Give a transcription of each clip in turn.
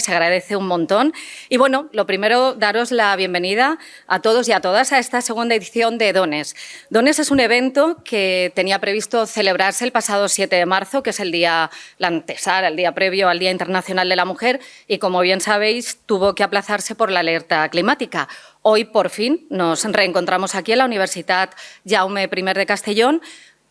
se agradece un montón. Y bueno, lo primero, daros la bienvenida a todos y a todas a esta segunda edición de Dones. Dones es un evento que tenía previsto celebrarse el pasado 7 de marzo, que es el día, la antesala, el día previo al Día Internacional de la Mujer, y como bien sabéis, tuvo que aplazarse por la alerta climática. Hoy, por fin, nos reencontramos aquí en la Universitat Jaume I de Castellón,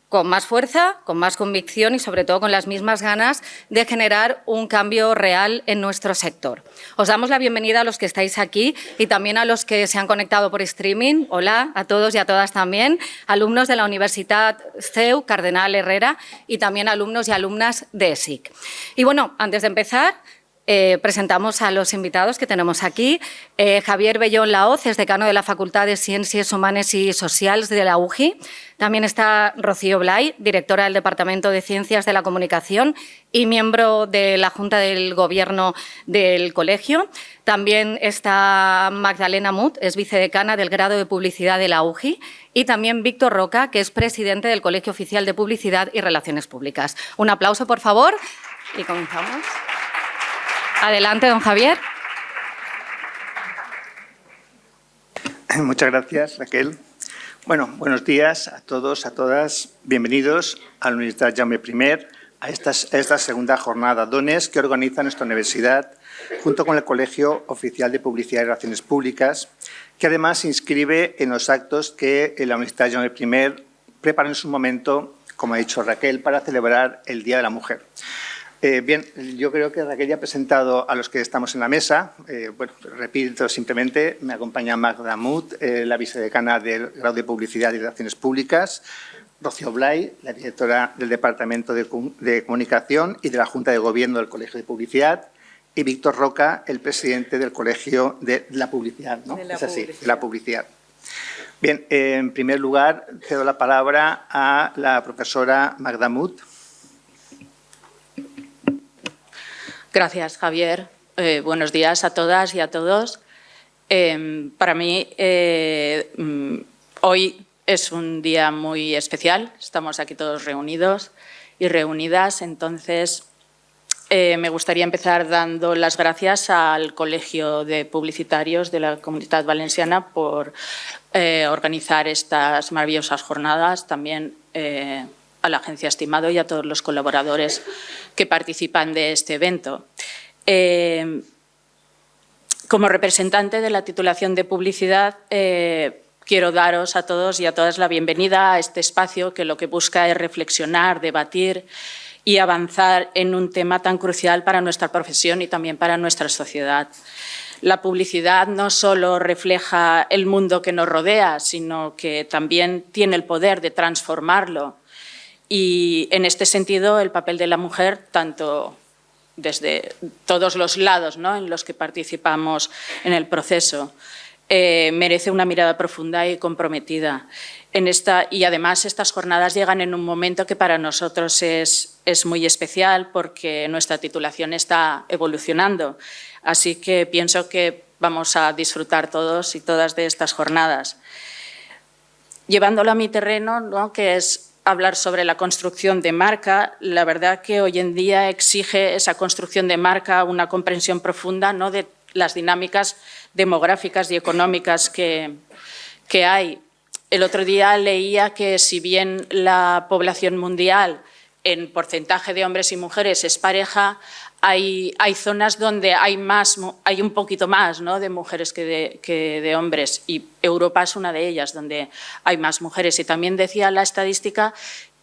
con más fuerza, con más convicción y, sobre todo, con las mismas ganas de generar un cambio real en nuestro sector. Os damos la bienvenida a los que estáis aquí y también a los que se han conectado por streaming. Hola a todos y a todas también, alumnos de la Universitat CEU Cardenal Herrera y también alumnos y alumnas de ESIC. Y bueno, antes de empezar, presentamos a los invitados que tenemos aquí. Javier Bellón Laoz es decano de la Facultad de Ciencias Humanes y Sociales de la UGI. También está Rocío Blay, directora del Departamento de Ciencias de la Comunicación y miembro de la Junta del Gobierno del Colegio. También está Magdalena Mut, es vicedecana del grado de Publicidad de la UGI. Y también Víctor Roca, que es presidente del Colegio Oficial de Publicidad y Relaciones Públicas. Un aplauso, por favor, y comenzamos. Adelante, don Javier. Muchas gracias, Raquel. Bueno, buenos días a todos, a todas. Bienvenidos a la Universidad Jaume I, a esta segunda jornada Dones que organiza nuestra universidad junto con el Colegio Oficial de Publicidad y Relaciones Públicas, que además se inscribe en los actos que la Universidad Jaume I preparó en su momento, como ha dicho Raquel, para celebrar el Día de la Mujer. Bien, yo creo que Raquel ya ha presentado a los que estamos en la mesa. Bueno, repito simplemente, me acompaña Magda Mut, la vicedecana del grado de Publicidad y Relaciones Públicas, Rocío Blay, la directora del Departamento de Comunicación y de la Junta de Gobierno del Colegio de Publicidad, y Víctor Roca, el presidente del Colegio de la Publicidad, ¿no? Es así, de la Publicidad. Bien, en primer lugar, cedo la palabra a la profesora Magda Mut. Gracias, Javier. Buenos días a todas y a todos. Para mí, hoy es un día muy especial. Estamos aquí todos reunidos y reunidas. Entonces, me gustaría empezar dando las gracias al Colegio de Publicitarios de la Comunitat Valenciana por organizar estas maravillosas jornadas. También a la Agencia Estimado y a todos los colaboradores que participan de este evento. Como representante de la titulación de publicidad, quiero daros a todos y a todas la bienvenida a este espacio que lo que busca es reflexionar, debatir y avanzar en un tema tan crucial para nuestra profesión y también para nuestra sociedad. La publicidad no solo refleja el mundo que nos rodea, sino que también tiene el poder de transformarlo. Y en este sentido, el papel de la mujer, tanto desde todos los lados, ¿no?, en los que participamos en el proceso, merece una mirada profunda y comprometida. Y además estas jornadas llegan en un momento que para nosotros es muy especial porque nuestra titulación está evolucionando. Así que pienso que vamos a disfrutar todos y todas de estas jornadas. Llevándolo a mi terreno, ¿no?, que es hablar sobre la construcción de marca, la verdad que hoy en día exige esa construcción de marca una comprensión profunda, ¿no?, de las dinámicas demográficas y económicas que hay. El otro día leía que si bien la población mundial en porcentaje de hombres y mujeres es pareja, hay zonas donde hay un poquito más, ¿no?, de mujeres que de hombres, y Europa es una de ellas donde hay más mujeres. Y también decía la estadística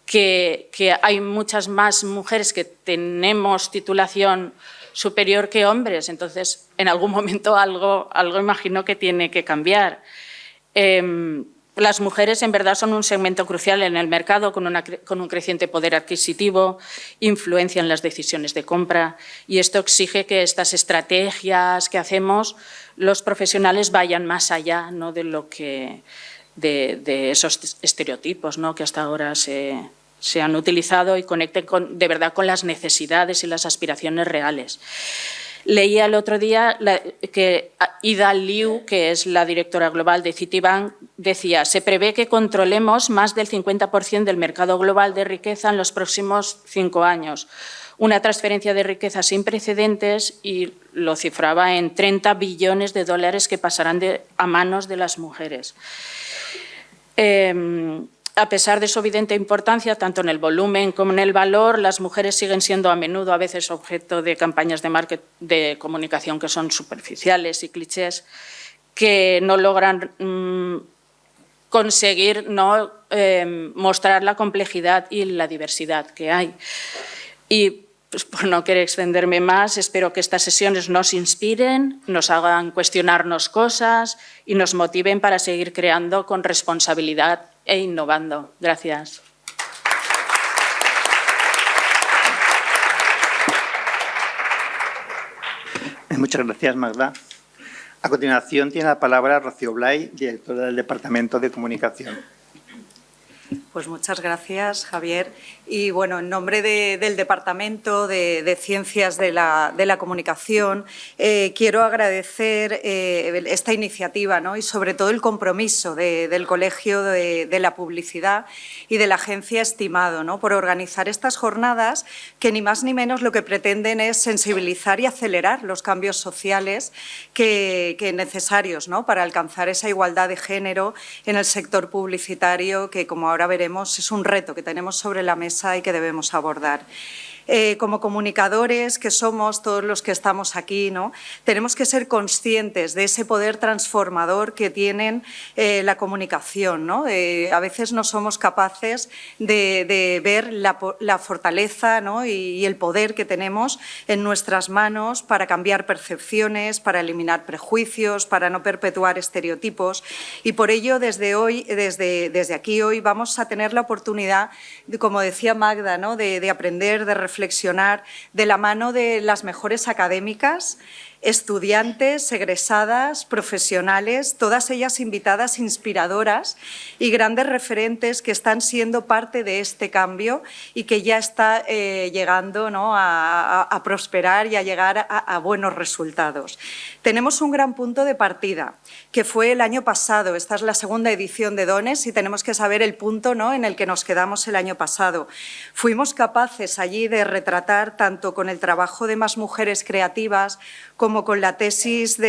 que hay muchas más mujeres que tenemos titulación superior que hombres. Entonces, en algún momento algo imagino que tiene que cambiar. Las mujeres en verdad son un segmento crucial en el mercado con un creciente poder adquisitivo, influencian las decisiones de compra, y esto exige que estas estrategias que hacemos los profesionales vayan más allá, ¿no?, de esos estereotipos, ¿no?, que hasta ahora se han utilizado, y conecten de verdad con las necesidades y las aspiraciones reales. Leía el otro día que Ida Liu, que es la directora global de Citibank, decía: se prevé que controlemos más del 50% del mercado global de riqueza en los próximos 5 años, una transferencia de riqueza sin precedentes y lo cifraba en 30 billones de dólares que pasarán a manos de las mujeres. A pesar de su evidente importancia, tanto en el volumen como en el valor, las mujeres siguen siendo a menudo a veces objeto de campañas de comunicación que son superficiales y clichés, que no logran conseguir mostrar la complejidad y la diversidad que hay. Y pues, por no querer extenderme más, espero que estas sesiones nos inspiren, nos hagan cuestionarnos cosas y nos motiven para seguir creando con responsabilidad e innovando. Gracias. Muchas gracias, Magda. A continuación tiene la palabra Rocío Blay, directora del Departamento de Comunicación. Pues muchas gracias, Javier. Y bueno, en nombre del Departamento de Ciencias de la Comunicación, quiero agradecer esta iniciativa, ¿no? Y sobre todo el compromiso del Colegio de la Publicidad y de la Agencia Estimado, ¿no? Por organizar estas jornadas que ni más ni menos lo que pretenden es sensibilizar y acelerar los cambios sociales que necesarios, ¿no? Para alcanzar esa igualdad de género en el sector publicitario que, como ahora veremos, es un reto que tenemos sobre la mesa y que debemos abordar. Como comunicadores que somos, todos los que estamos aquí, ¿no? Tenemos que ser conscientes de ese poder transformador que tienen la comunicación, ¿no? A veces no somos capaces de ver la fortaleza, ¿no? y el poder que tenemos en nuestras manos para cambiar percepciones, para eliminar prejuicios, para no perpetuar estereotipos. Y por ello, desde aquí hoy vamos a tener la oportunidad, como decía Magda, ¿no? de aprender, de reflexionar de la mano de las mejores académicas, estudiantes, egresadas, profesionales, todas ellas invitadas, inspiradoras y grandes referentes que están siendo parte de este cambio y que ya está llegando, ¿no? a prosperar y a llegar a buenos resultados. Tenemos un gran punto de partida, que fue el año pasado. Esta es la segunda edición de Dones y tenemos que saber el punto, ¿no? en el que nos quedamos el año pasado. Fuimos capaces allí de retratar, tanto con el trabajo de Más Mujeres Creativas como con la tesis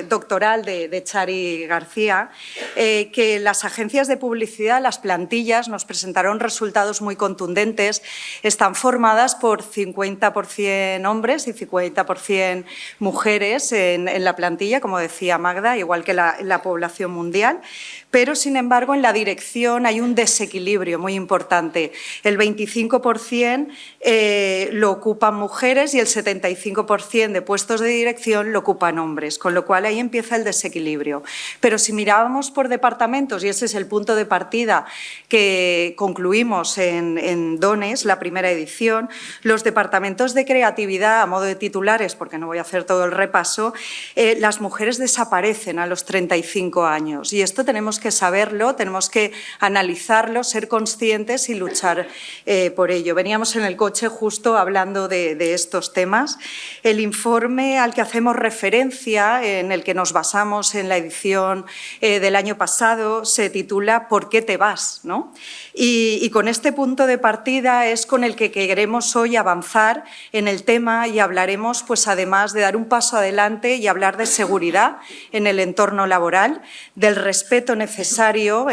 doctoral de Chari García, que las agencias de publicidad, las plantillas, nos presentaron resultados muy contundentes. Están formadas por 50% hombres y 50% mujeres en la plantilla, como decía Magda, igual que la población mundial. Pero, sin embargo, en la dirección hay un desequilibrio muy importante. El 25% lo ocupan mujeres y el 75% de puestos de dirección lo ocupan hombres, con lo cual ahí empieza el desequilibrio. Pero si mirábamos por departamentos, y ese es el punto de partida que concluimos en Dones, la primera edición, los departamentos de creatividad, a modo de titulares, porque no voy a hacer todo el repaso, las mujeres desaparecen a los 35 años. Y esto tenemos que saberlo, tenemos que analizarlo, ser conscientes y luchar por ello. Veníamos en el coche justo hablando de estos temas. El informe al que hacemos referencia, en el que nos basamos en la edición del año pasado, se titula ¿Por qué te vas?, ¿no? Y con este punto de partida es con el que queremos hoy avanzar en el tema y hablaremos, pues además de dar un paso adelante y hablar de seguridad en el entorno laboral, del respeto necesario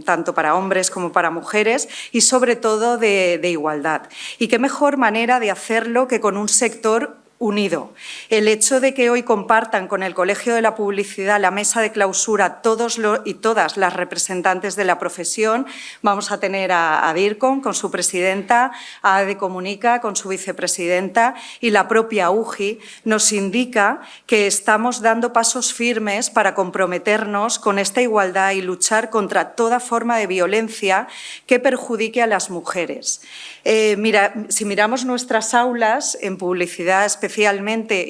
tanto para hombres como para mujeres y sobre todo de igualdad. Y qué mejor manera de hacerlo que con un sector unido. El hecho de que hoy compartan con el Colegio de la Publicidad la mesa de clausura todos y todas las representantes de la profesión, vamos a tener a DIRCOM con su presidenta, a ADE Comunica con su vicepresidenta y la propia UGI, nos indica que estamos dando pasos firmes para comprometernos con esta igualdad y luchar contra toda forma de violencia que perjudique a las mujeres. Si miramos nuestras aulas en publicidad especialmente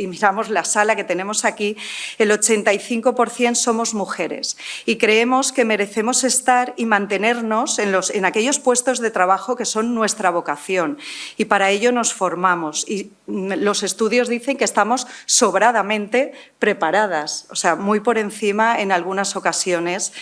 y miramos la sala que tenemos aquí, el 85% somos mujeres y creemos que merecemos estar y mantenernos en aquellos puestos de trabajo que son nuestra vocación y para ello nos formamos y los estudios dicen que estamos sobradamente preparadas, o sea, muy por encima en algunas ocasiones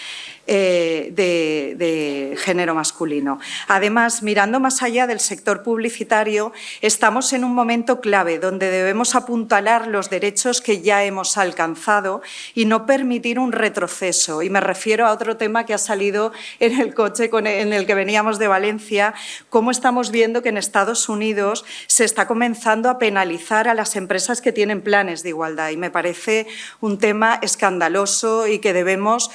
de género masculino. Además, mirando más allá del sector publicitario, estamos en un momento clave donde debemos apuntalar los derechos que ya hemos alcanzado y no permitir un retroceso. Y me refiero a otro tema que ha salido en el coche en el que veníamos de Valencia, cómo estamos viendo que en Estados Unidos se está comenzando a penalizar a las empresas que tienen planes de igualdad. Y me parece un tema escandaloso y que debemos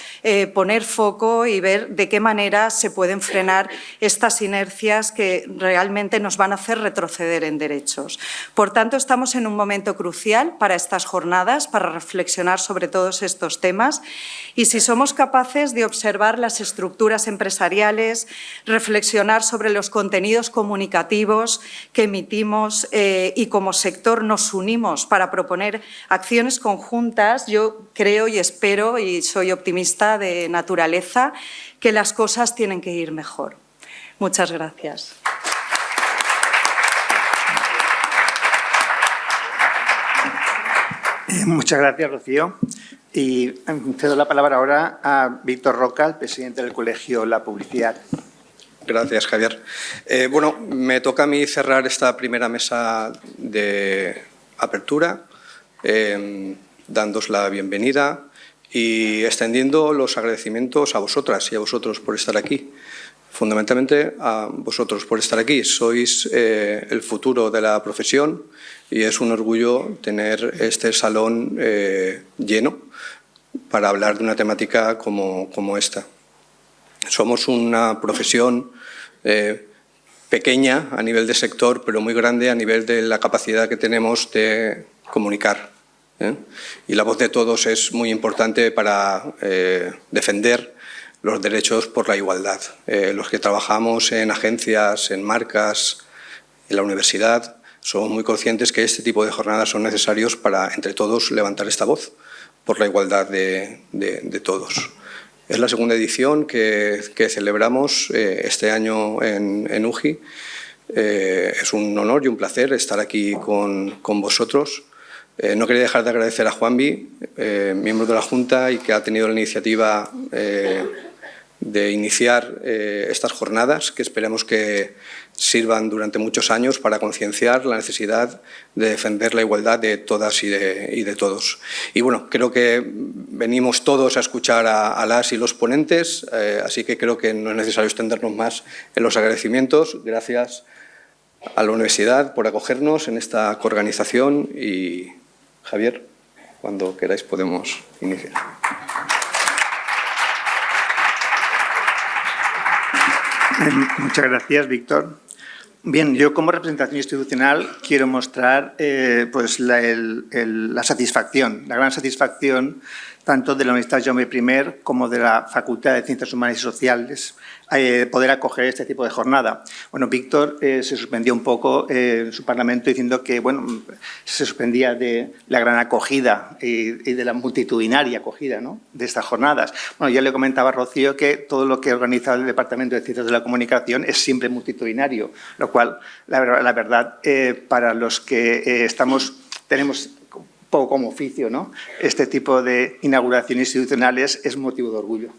poner foco y ver de qué manera se pueden frenar estas inercias que realmente nos van a hacer retroceder en derechos. Por tanto, estamos en un momento crucial para estas jornadas, para reflexionar sobre todos estos temas y si somos capaces de observar las estructuras empresariales, reflexionar sobre los contenidos comunicativos que emitimos y como sector nos unimos para proponer acciones conjuntas, yo creo y espero y soy optimista de naturaleza que las cosas tienen que ir mejor. Muchas gracias. Muchas gracias, Rocío. Y cedo la palabra ahora a Víctor Roca, el presidente del Colegio La Publicidad. Gracias, Javier. Bueno, me toca a mí cerrar esta primera mesa de apertura, dándos la bienvenida y extendiendo los agradecimientos a vosotras y a vosotros por estar aquí. Fundamentalmente a vosotros por estar aquí. Sois el futuro de la profesión y es un orgullo tener este salón lleno para hablar de una temática como esta. Somos una profesión pequeña a nivel de sector, pero muy grande a nivel de la capacidad que tenemos de comunicar. Y la voz de todos es muy importante para defender los derechos por la igualdad. Los que trabajamos en agencias, en marcas, en la universidad, somos muy conscientes que este tipo de jornadas son necesarios para, entre todos, levantar esta voz por la igualdad de todos. Es la segunda edición que celebramos este año en UGI. Es un honor y un placer estar aquí con vosotros. No quería dejar de agradecer a Juanvi, miembro de la Junta, y que ha tenido la iniciativa de iniciar estas jornadas, que esperemos que sirvan durante muchos años para concienciar la necesidad de defender la igualdad de todas y de todos. Y bueno, creo que venimos todos a escuchar a las y los ponentes, así que creo que no es necesario extendernos más en los agradecimientos. Gracias a la universidad por acogernos en esta coorganización y, Javier, cuando queráis podemos iniciar. Muchas gracias, Víctor. Bien, yo como representación institucional quiero mostrar pues la satisfacción, la gran satisfacción tanto de la Universidad Jaume I como de la Facultad de Ciencias Humanas y Sociales, poder acoger este tipo de jornada. Bueno, Víctor se sorprendió un poco en su Parlamento diciendo que bueno, se sorprendía de la gran acogida y de la multitudinaria acogida, ¿no?, de estas jornadas. Bueno, ya le comentaba a Rocío que todo lo que organiza el Departamento de Ciencias de la Comunicación es siempre multitudinario, lo cual, la verdad, para los que tenemos poco como oficio, ¿no?, este tipo de inauguraciones institucionales es motivo de orgullo.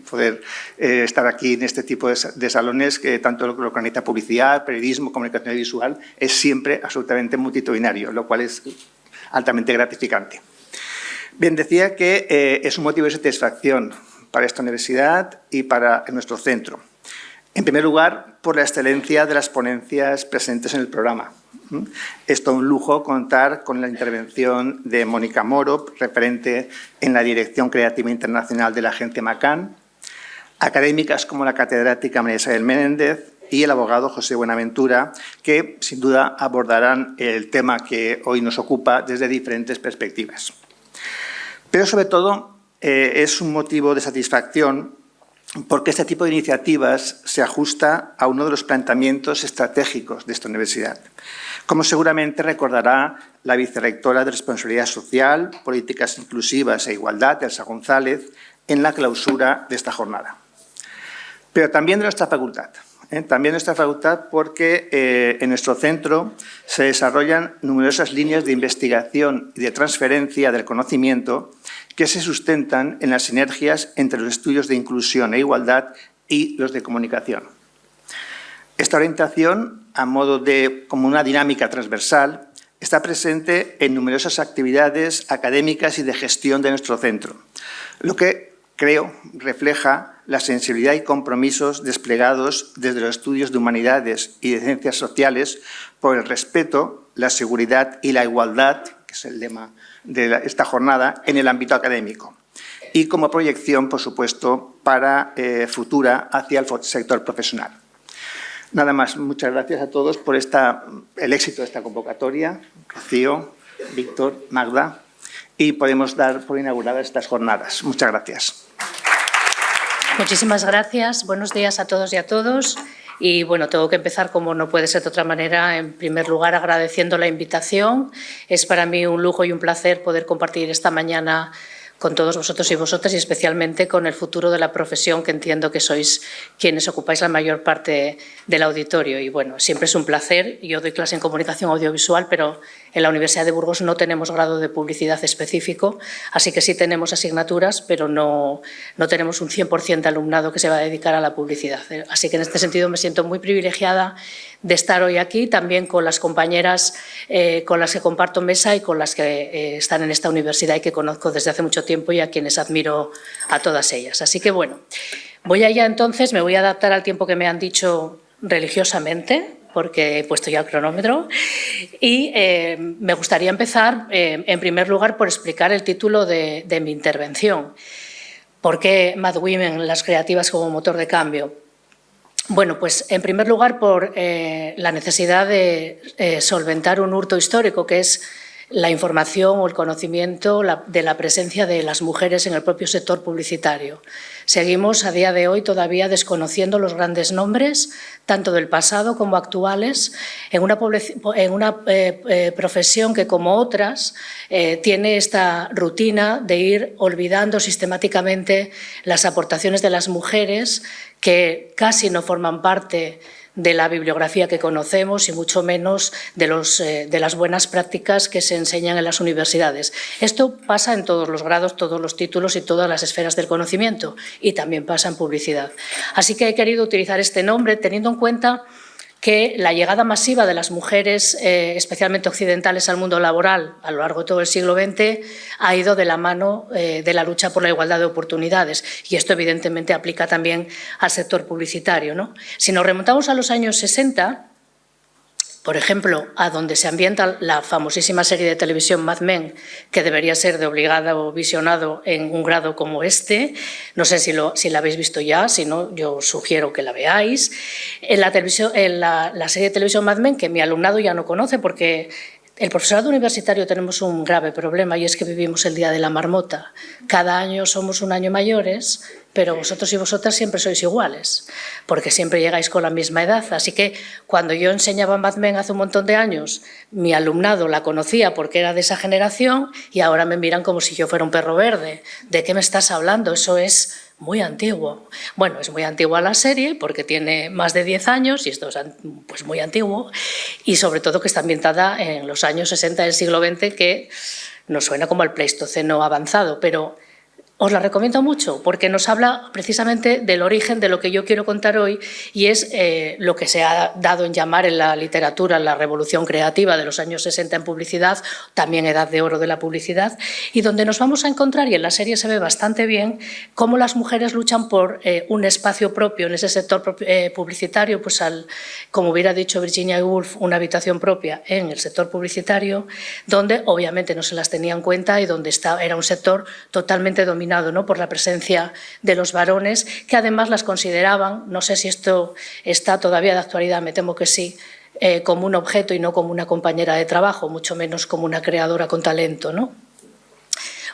Poder estar aquí en este tipo de salones, que tanto lo que organiza publicidad, periodismo, comunicación visual, es siempre absolutamente multitudinario, lo cual es altamente gratificante. Bien, decía que es un motivo de satisfacción para esta universidad y para nuestro centro. En primer lugar, por la excelencia de las ponencias presentes en el programa. Es todo un lujo contar con la intervención de Mónica Moro, referente en la Dirección Creativa Internacional de la Agencia McCann, académicas como la catedrática María Isabel Menéndez y el abogado José Buenaventura, que sin duda abordarán el tema que hoy nos ocupa desde diferentes perspectivas. Pero sobre todo es un motivo de satisfacción porque este tipo de iniciativas se ajusta a uno de los planteamientos estratégicos de esta universidad. Como seguramente recordará la vicerrectora de Responsabilidad Social, Políticas Inclusivas e Igualdad, Elsa González, en la clausura de esta jornada. Pero también de nuestra facultad. También nuestra facultad porque en nuestro centro se desarrollan numerosas líneas de investigación y de transferencia del conocimiento que se sustentan en las sinergias entre los estudios de inclusión e igualdad y los de comunicación. Esta orientación, a modo de como una dinámica transversal, está presente en numerosas actividades académicas y de gestión de nuestro centro, lo que creo refleja la sensibilidad y compromisos desplegados desde los estudios de humanidades y de ciencias sociales por el respeto, la seguridad y la igualdad, que es el lema de esta jornada, en el ámbito académico. Y como proyección, por supuesto, para futura hacia el sector profesional. Nada más, muchas gracias a todos por el éxito de esta convocatoria. Rocío, Víctor, Magda, y podemos dar por inauguradas estas jornadas. Muchas gracias. Muchísimas gracias. Buenos días a todos y a todos. Y bueno, tengo que empezar, como no puede ser de otra manera, en primer lugar agradeciendo la invitación. Es para mí un lujo y un placer poder compartir esta mañana con todos vosotros y vosotras, y especialmente con el futuro de la profesión, que entiendo que sois quienes ocupáis la mayor parte del auditorio. Y bueno, siempre es un placer. Yo doy clase en comunicación audiovisual, pero en la Universidad de Burgos no tenemos grado de publicidad específico, así que sí tenemos asignaturas, pero no tenemos un 100% de alumnado que se va a dedicar a la publicidad. Así que en este sentido me siento muy privilegiada de estar hoy aquí, también con las compañeras con las que comparto mesa y con las que están en esta universidad y que conozco desde hace mucho tiempo y a quienes admiro a todas ellas. Así que bueno, voy allá entonces, me voy a adaptar al tiempo que me han dicho religiosamente, porque he puesto ya el cronómetro, y me gustaría empezar, en primer lugar, por explicar el título de mi intervención. ¿Por qué Mad Women, las creativas como motor de cambio? Bueno, pues en primer lugar por la necesidad de solventar un hurto histórico, que es la información o el conocimiento de la presencia de las mujeres en el propio sector publicitario. Seguimos a día de hoy todavía desconociendo los grandes nombres, tanto del pasado como actuales, en una profesión que, como otras, tiene esta rutina de ir olvidando sistemáticamente las aportaciones de las mujeres, que casi no forman parte de la bibliografía que conocemos y mucho menos de las buenas prácticas que se enseñan en las universidades. Esto pasa en todos los grados, todos los títulos y todas las esferas del conocimiento, y también pasa en publicidad. Así que he querido utilizar este nombre teniendo en cuenta que la llegada masiva de las mujeres, especialmente occidentales, al mundo laboral a lo largo de todo el siglo XX ha ido de la mano de la lucha por la igualdad de oportunidades, y esto evidentemente aplica también al sector publicitario, ¿no? Si nos remontamos a los años 60, por ejemplo, a donde se ambienta la famosísima serie de televisión Mad Men, que debería ser de obligado visionado en un grado como este. No sé si la habéis visto ya, si no, yo sugiero que la veáis. En la serie de televisión Mad Men, que mi alumnado ya no conoce, porque el profesorado universitario tenemos un grave problema, y es que vivimos el día de la marmota. Cada año somos un año mayores, pero vosotros y vosotras siempre sois iguales, porque siempre llegáis con la misma edad. Así que cuando yo enseñaba Mad Men hace un montón de años, mi alumnado la conocía porque era de esa generación, y ahora me miran como si yo fuera un perro verde. ¿De qué me estás hablando? Eso es muy antiguo. Bueno, es muy antigua la serie porque tiene más de 10 años y esto es pues muy antiguo, y sobre todo que está ambientada en los años 60 del siglo XX, que nos suena como el Pleistoceno avanzado, pero os la recomiendo mucho porque nos habla precisamente del origen de lo que yo quiero contar hoy, y es lo que se ha dado en llamar en la literatura la revolución creativa de los años 60 en publicidad, también edad de oro de la publicidad, y donde nos vamos a encontrar, y en la serie se ve bastante bien, cómo las mujeres luchan por un espacio propio en ese sector publicitario, pues como hubiera dicho Virginia Woolf, una habitación propia en el sector publicitario, donde obviamente no se las tenía en cuenta y donde era un sector totalmente dominado, ¿no?, por la presencia de los varones, que además las consideraban, no sé si esto está todavía de actualidad, me temo que sí, como un objeto y no como una compañera de trabajo, mucho menos como una creadora con talento, ¿no?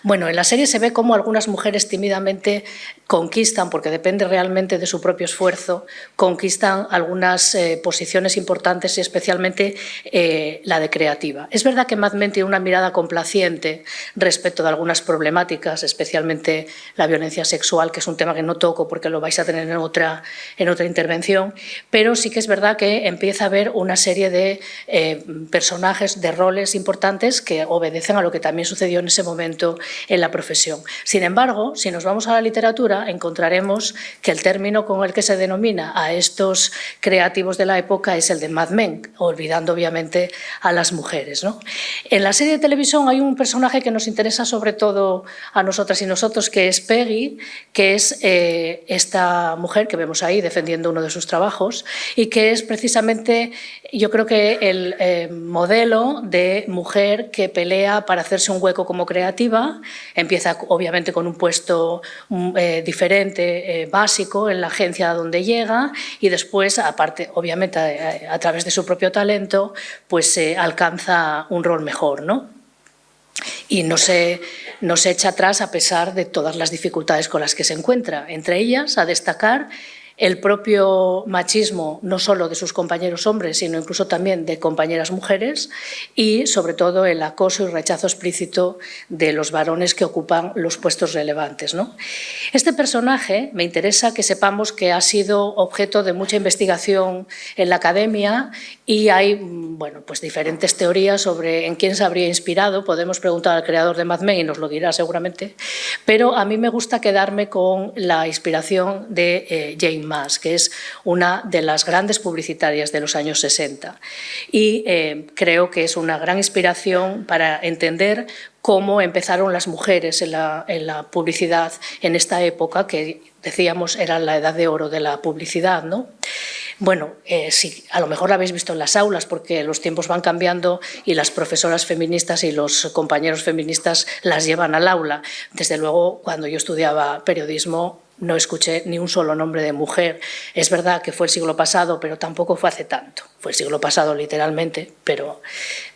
Bueno, en la serie se ve cómo algunas mujeres tímidamente conquistan, porque depende realmente de su propio esfuerzo, conquistan algunas posiciones importantes y especialmente la de creativa. Es verdad que Mad Men tiene una mirada complaciente respecto de algunas problemáticas, especialmente la violencia sexual, que es un tema que no toco porque lo vais a tener en otra intervención, pero sí que es verdad que empieza a haber una serie de personajes, de roles importantes que obedecen a lo que también sucedió en ese momento en la profesión. Sin embargo, si nos vamos a la literatura, encontraremos que el término con el que se denomina a estos creativos de la época es el de Mad Men, olvidando obviamente a las mujeres, ¿no? En la serie de televisión hay un personaje que nos interesa sobre todo a nosotras y nosotros, que es Peggy, que es esta mujer que vemos ahí defendiendo uno de sus trabajos y que es precisamente, yo creo que el modelo de mujer que pelea para hacerse un hueco como creativa. Empieza obviamente con un puesto diferente, básico, en la agencia a donde llega, y después, aparte, obviamente, a través de su propio talento, pues alcanza un rol mejor, ¿no? Y no se echa atrás a pesar de todas las dificultades con las que se encuentra. Entre ellas, a destacar el propio machismo, no solo de sus compañeros hombres, sino incluso también de compañeras mujeres, y sobre todo el acoso y rechazo explícito de los varones que ocupan los puestos relevantes, ¿no? Este personaje me interesa que sepamos que ha sido objeto de mucha investigación en la academia y hay, bueno, pues diferentes teorías sobre en quién se habría inspirado. Podemos preguntar al creador de Mad Men y nos lo dirá seguramente, pero a mí me gusta quedarme con la inspiración de Jane Maas, que es una de las grandes publicitarias de los años 60. Y creo que es una gran inspiración para entender cómo empezaron las mujeres en la publicidad en esta época, que decíamos era la edad de oro de la publicidad, ¿no? Bueno, sí, a lo mejor la habéis visto en las aulas porque los tiempos van cambiando y las profesoras feministas y los compañeros feministas las llevan al aula. Desde luego, cuando yo estudiaba periodismo, no escuché ni un solo nombre de mujer. Es verdad que fue el siglo pasado, pero tampoco fue hace tanto. Fue el siglo pasado literalmente, pero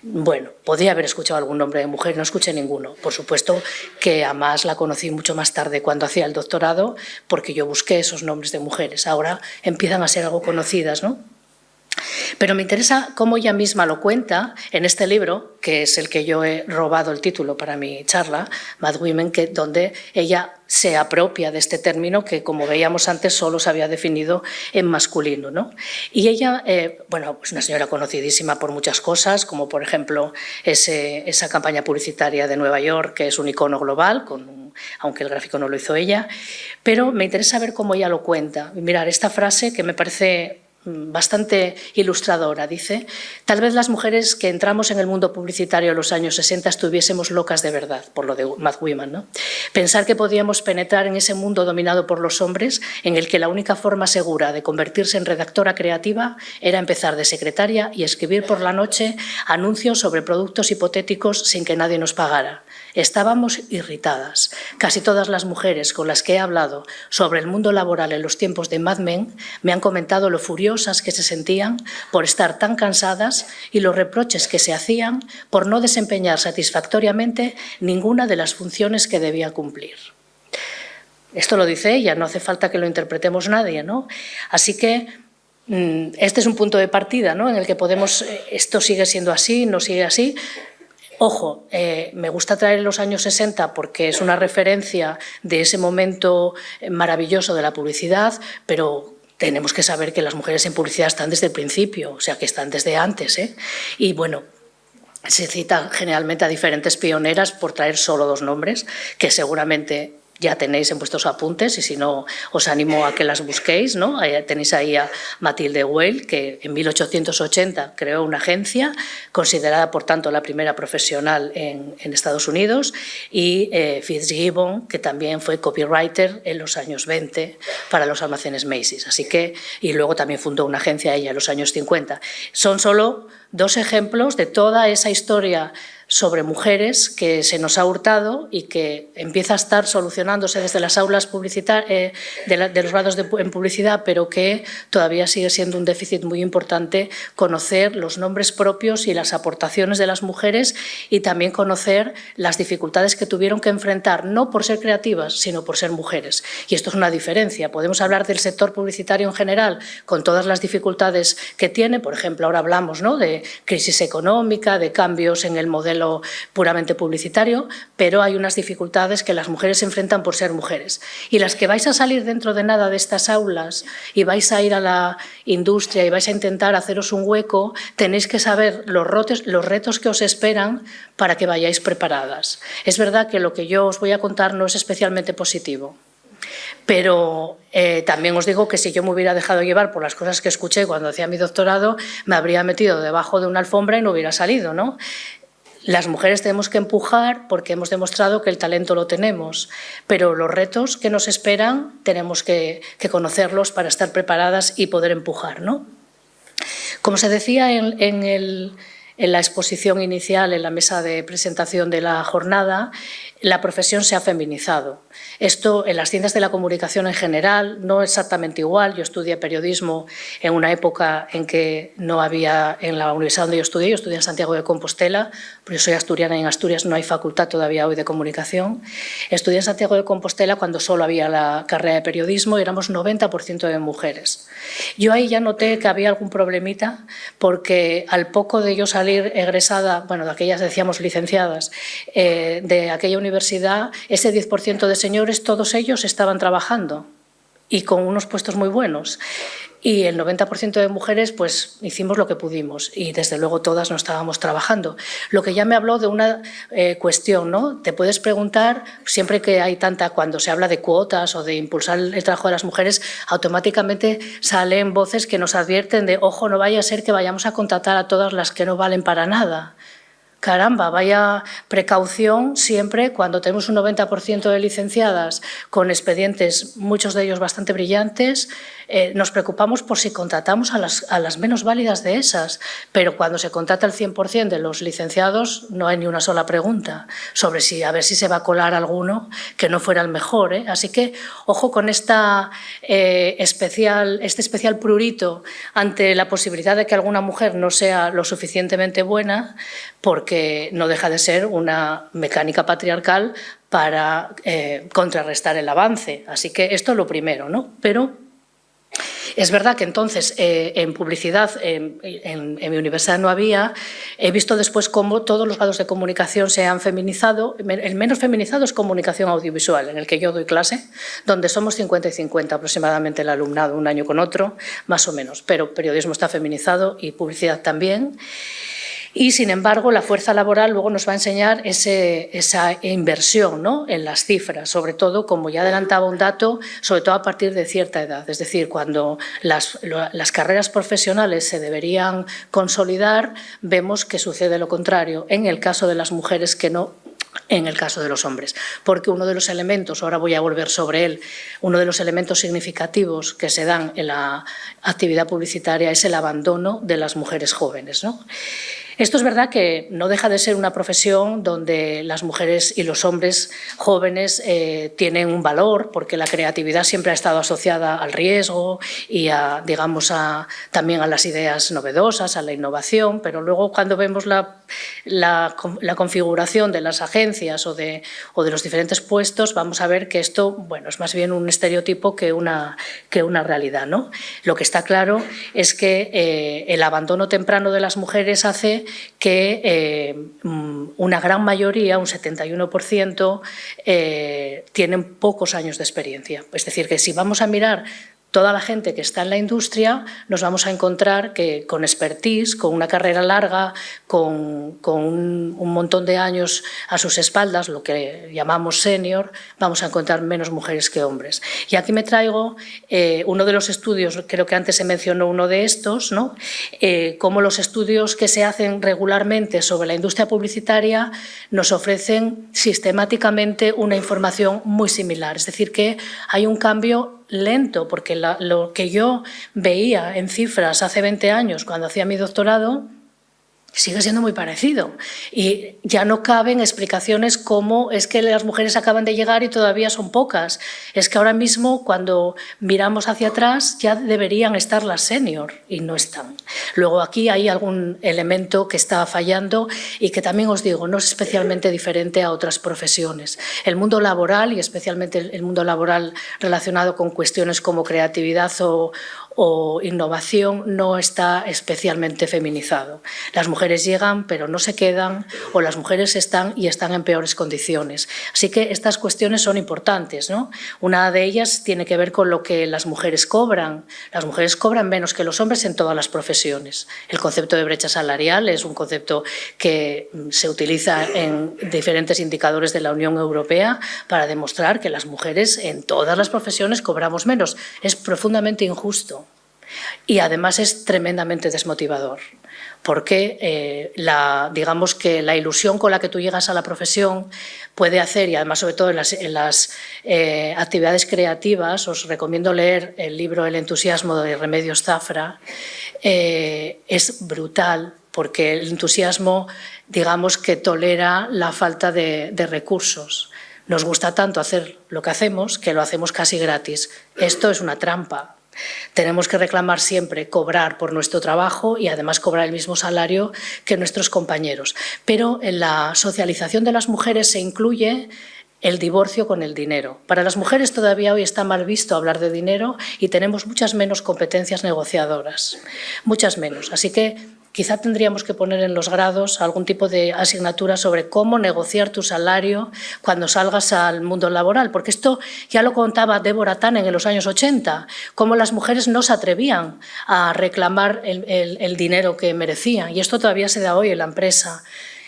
bueno, podía haber escuchado algún nombre de mujer, no escuché ninguno. Por supuesto que a Maas la conocí mucho más tarde cuando hacía el doctorado, porque yo busqué esos nombres de mujeres. Ahora empiezan a ser algo conocidas, ¿no? Pero me interesa cómo ella misma lo cuenta en este libro, que es el que yo he robado el título para mi charla, Mad Women, donde ella se apropia de este término que, como veíamos antes, solo se había definido en masculino, ¿no? Y ella, bueno, es una señora conocidísima por muchas cosas, como por ejemplo esa campaña publicitaria de Nueva York, que es un icono global, aunque el gráfico no lo hizo ella, pero me interesa ver cómo ella lo cuenta. Mirar esta frase que me parece bastante ilustradora. Dice: tal vez las mujeres que entramos en el mundo publicitario en los años 60 estuviésemos locas de verdad, por lo de Mad Women, ¿no? Pensar que podíamos penetrar en ese mundo dominado por los hombres, en el que la única forma segura de convertirse en redactora creativa era empezar de secretaria y escribir por la noche anuncios sobre productos hipotéticos sin que nadie nos pagara. Estábamos irritadas. Casi todas las mujeres con las que he hablado sobre el mundo laboral en los tiempos de Mad Men me han comentado lo furiosas que se sentían por estar tan cansadas y los reproches que se hacían por no desempeñar satisfactoriamente ninguna de las funciones que debía cumplir. Esto lo dice ella, no hace falta que lo interpretemos nadie, ¿no? Así que este es un punto de partida, ¿no? En el que podemos, esto sigue siendo así, no sigue así. Ojo, me gusta traer los años 60 porque es una referencia de ese momento maravilloso de la publicidad, pero tenemos que saber que las mujeres en publicidad están desde el principio, o sea que están desde antes, ¿eh? Y bueno, se cita generalmente a diferentes pioneras, por traer solo dos nombres, que seguramente ya tenéis en vuestros apuntes, y si no, os animo a que las busquéis, ¿no? Tenéis ahí a Mathilde Weil, que en 1880 creó una agencia, considerada por tanto la primera profesional en Estados Unidos, y Fitzgibbon, que también fue copywriter en los años 20 para los almacenes Macy's. Así que, y luego también fundó una agencia ella en los años 50. Son solo dos ejemplos de toda esa historia sobre mujeres que se nos ha hurtado y que empieza a estar solucionándose desde las aulas de los grados en publicidad, pero que todavía sigue siendo un déficit muy importante conocer los nombres propios y las aportaciones de las mujeres y también conocer las dificultades que tuvieron que enfrentar, no por ser creativas, sino por ser mujeres. Y esto es una diferencia. Podemos hablar del sector publicitario en general con todas las dificultades que tiene. Por ejemplo, ahora hablamos, ¿no?, de crisis económica, de cambios en el modelo puramente publicitario, pero hay unas dificultades que las mujeres se enfrentan por ser mujeres. Y las que vais a salir dentro de nada de estas aulas y vais a ir a la industria y vais a intentar haceros un hueco, tenéis que saber los retos que os esperan para que vayáis preparadas. Es verdad que lo que yo os voy a contar no es especialmente positivo, pero también os digo que si yo me hubiera dejado llevar por las cosas que escuché cuando hacía mi doctorado, me habría metido debajo de una alfombra y no hubiera salido, ¿no? Las mujeres tenemos que empujar porque hemos demostrado que el talento lo tenemos, pero los retos que nos esperan tenemos que conocerlos para estar preparadas y poder empujar, ¿no? Como se decía en la exposición inicial, en la mesa de presentación de la jornada, la profesión se ha feminizado. Esto en las ciencias de la comunicación en general, no exactamente igual. Yo estudié periodismo en una época en que no había, en la universidad donde yo estudié en Santiago de Compostela, porque yo soy asturiana y en Asturias no hay facultad todavía hoy de comunicación. Estudié en Santiago de Compostela cuando solo había la carrera de periodismo y éramos 90% de mujeres. Yo ahí ya noté que había algún problemita porque al poco de yo salir egresada, bueno, de aquellas decíamos licenciadas, de aquella universidad, ese 10% de señores, todos ellos estaban trabajando y con unos puestos muy buenos. Y el 90% de mujeres, pues hicimos lo que pudimos y desde luego todas no estábamos trabajando. Lo que ya me habló de una cuestión, ¿no? Te puedes preguntar, siempre que hay cuando se habla de cuotas o de impulsar el trabajo de las mujeres, automáticamente salen voces que nos advierten de, ojo, no vaya a ser que vayamos a contratar a todas las que no valen para nada. Caramba, vaya precaución siempre cuando tenemos un 90% de licenciadas con expedientes, muchos de ellos bastante brillantes, nos preocupamos por si contratamos a las menos válidas de esas, pero cuando se contrata el 100% de los licenciados no hay ni una sola pregunta sobre a ver si se va a colar alguno que no fuera el mejor, ¿eh? Así que ojo con este especial prurito ante la posibilidad de que alguna mujer no sea lo suficientemente buena, porque no deja de ser una mecánica patriarcal para contrarrestar el avance. Así que esto es lo primero, ¿no? Pero es verdad que entonces en publicidad en mi universidad no había. He visto después cómo todos los grados de comunicación se han feminizado. El menos feminizado es comunicación audiovisual, en el que yo doy clase, donde somos 50 y 50 aproximadamente el alumnado, un año con otro, más o menos. Pero periodismo está feminizado y publicidad también. Y, sin embargo, la fuerza laboral luego nos va a enseñar esa inversión, ¿no?, en las cifras, sobre todo, como ya adelantaba un dato, sobre todo a partir de cierta edad. Es decir, cuando las carreras profesionales se deberían consolidar, vemos que sucede lo contrario, en el caso de las mujeres que no en el caso de los hombres. Porque uno de los elementos, ahora voy a volver sobre él, uno de los elementos significativos que se dan en la actividad publicitaria es el abandono de las mujeres jóvenes, ¿no? Esto es verdad que no deja de ser una profesión donde las mujeres y los hombres jóvenes tienen un valor, porque la creatividad siempre ha estado asociada al riesgo y también a las ideas novedosas, a la innovación, pero luego cuando vemos la configuración de las agencias o de los diferentes puestos, vamos a ver que esto, bueno, es más bien un estereotipo que una realidad, ¿no? Lo que está claro es que el abandono temprano de las mujeres hace que una gran mayoría, un 71%, tienen pocos años de experiencia. Es decir, que si vamos a mirar toda la gente que está en la industria, nos vamos a encontrar que con expertise, con una carrera larga, con un montón de años a sus espaldas, lo que llamamos senior, vamos a encontrar menos mujeres que hombres. Y aquí me traigo uno de los estudios, creo que antes se mencionó uno de estos, ¿no? Cómo los estudios que se hacen regularmente sobre la industria publicitaria nos ofrecen sistemáticamente una información muy similar. Es decir, que hay un cambio lento, porque lo que yo veía en cifras hace 20 años cuando hacía mi doctorado sigue siendo muy parecido y ya no caben explicaciones como es que las mujeres acaban de llegar y todavía son pocas. Es que ahora mismo cuando miramos hacia atrás ya deberían estar las senior y no están. Luego aquí hay algún elemento que está fallando y que también os digo, no es especialmente diferente a otras profesiones. El mundo laboral y especialmente el mundo laboral relacionado con cuestiones como creatividad o innovación no está especialmente feminizado. Las mujeres llegan pero no se quedan, o las mujeres están y están en peores condiciones. Así que estas cuestiones son importantes, ¿no? Una de ellas tiene que ver con lo que las mujeres cobran. Las mujeres cobran menos que los hombres en todas las profesiones. El concepto de brecha salarial es un concepto que se utiliza en diferentes indicadores de la Unión Europea para demostrar que las mujeres en todas las profesiones cobramos menos. Es profundamente injusto. Y además es tremendamente desmotivador, porque digamos que la ilusión con la que tú llegas a la profesión puede hacer, y además sobre todo en las actividades creativas, os recomiendo leer el libro El entusiasmo de Remedios Zafra, es brutal, porque el entusiasmo, digamos que tolera la falta de recursos. Nos gusta tanto hacer lo que hacemos que lo hacemos casi gratis. Esto es una trampa. Tenemos que reclamar siempre cobrar por nuestro trabajo y además cobrar el mismo salario que nuestros compañeros. Pero en la socialización de las mujeres se incluye el divorcio con el dinero. Para las mujeres todavía hoy está mal visto hablar de dinero y tenemos muchas menos competencias negociadoras, muchas menos. Así que quizá tendríamos que poner en los grados algún tipo de asignatura sobre cómo negociar tu salario cuando salgas al mundo laboral, porque esto ya lo contaba Deborah Tannen en los años 80, cómo las mujeres no se atrevían a reclamar el dinero que merecían, y esto todavía se da hoy en la empresa,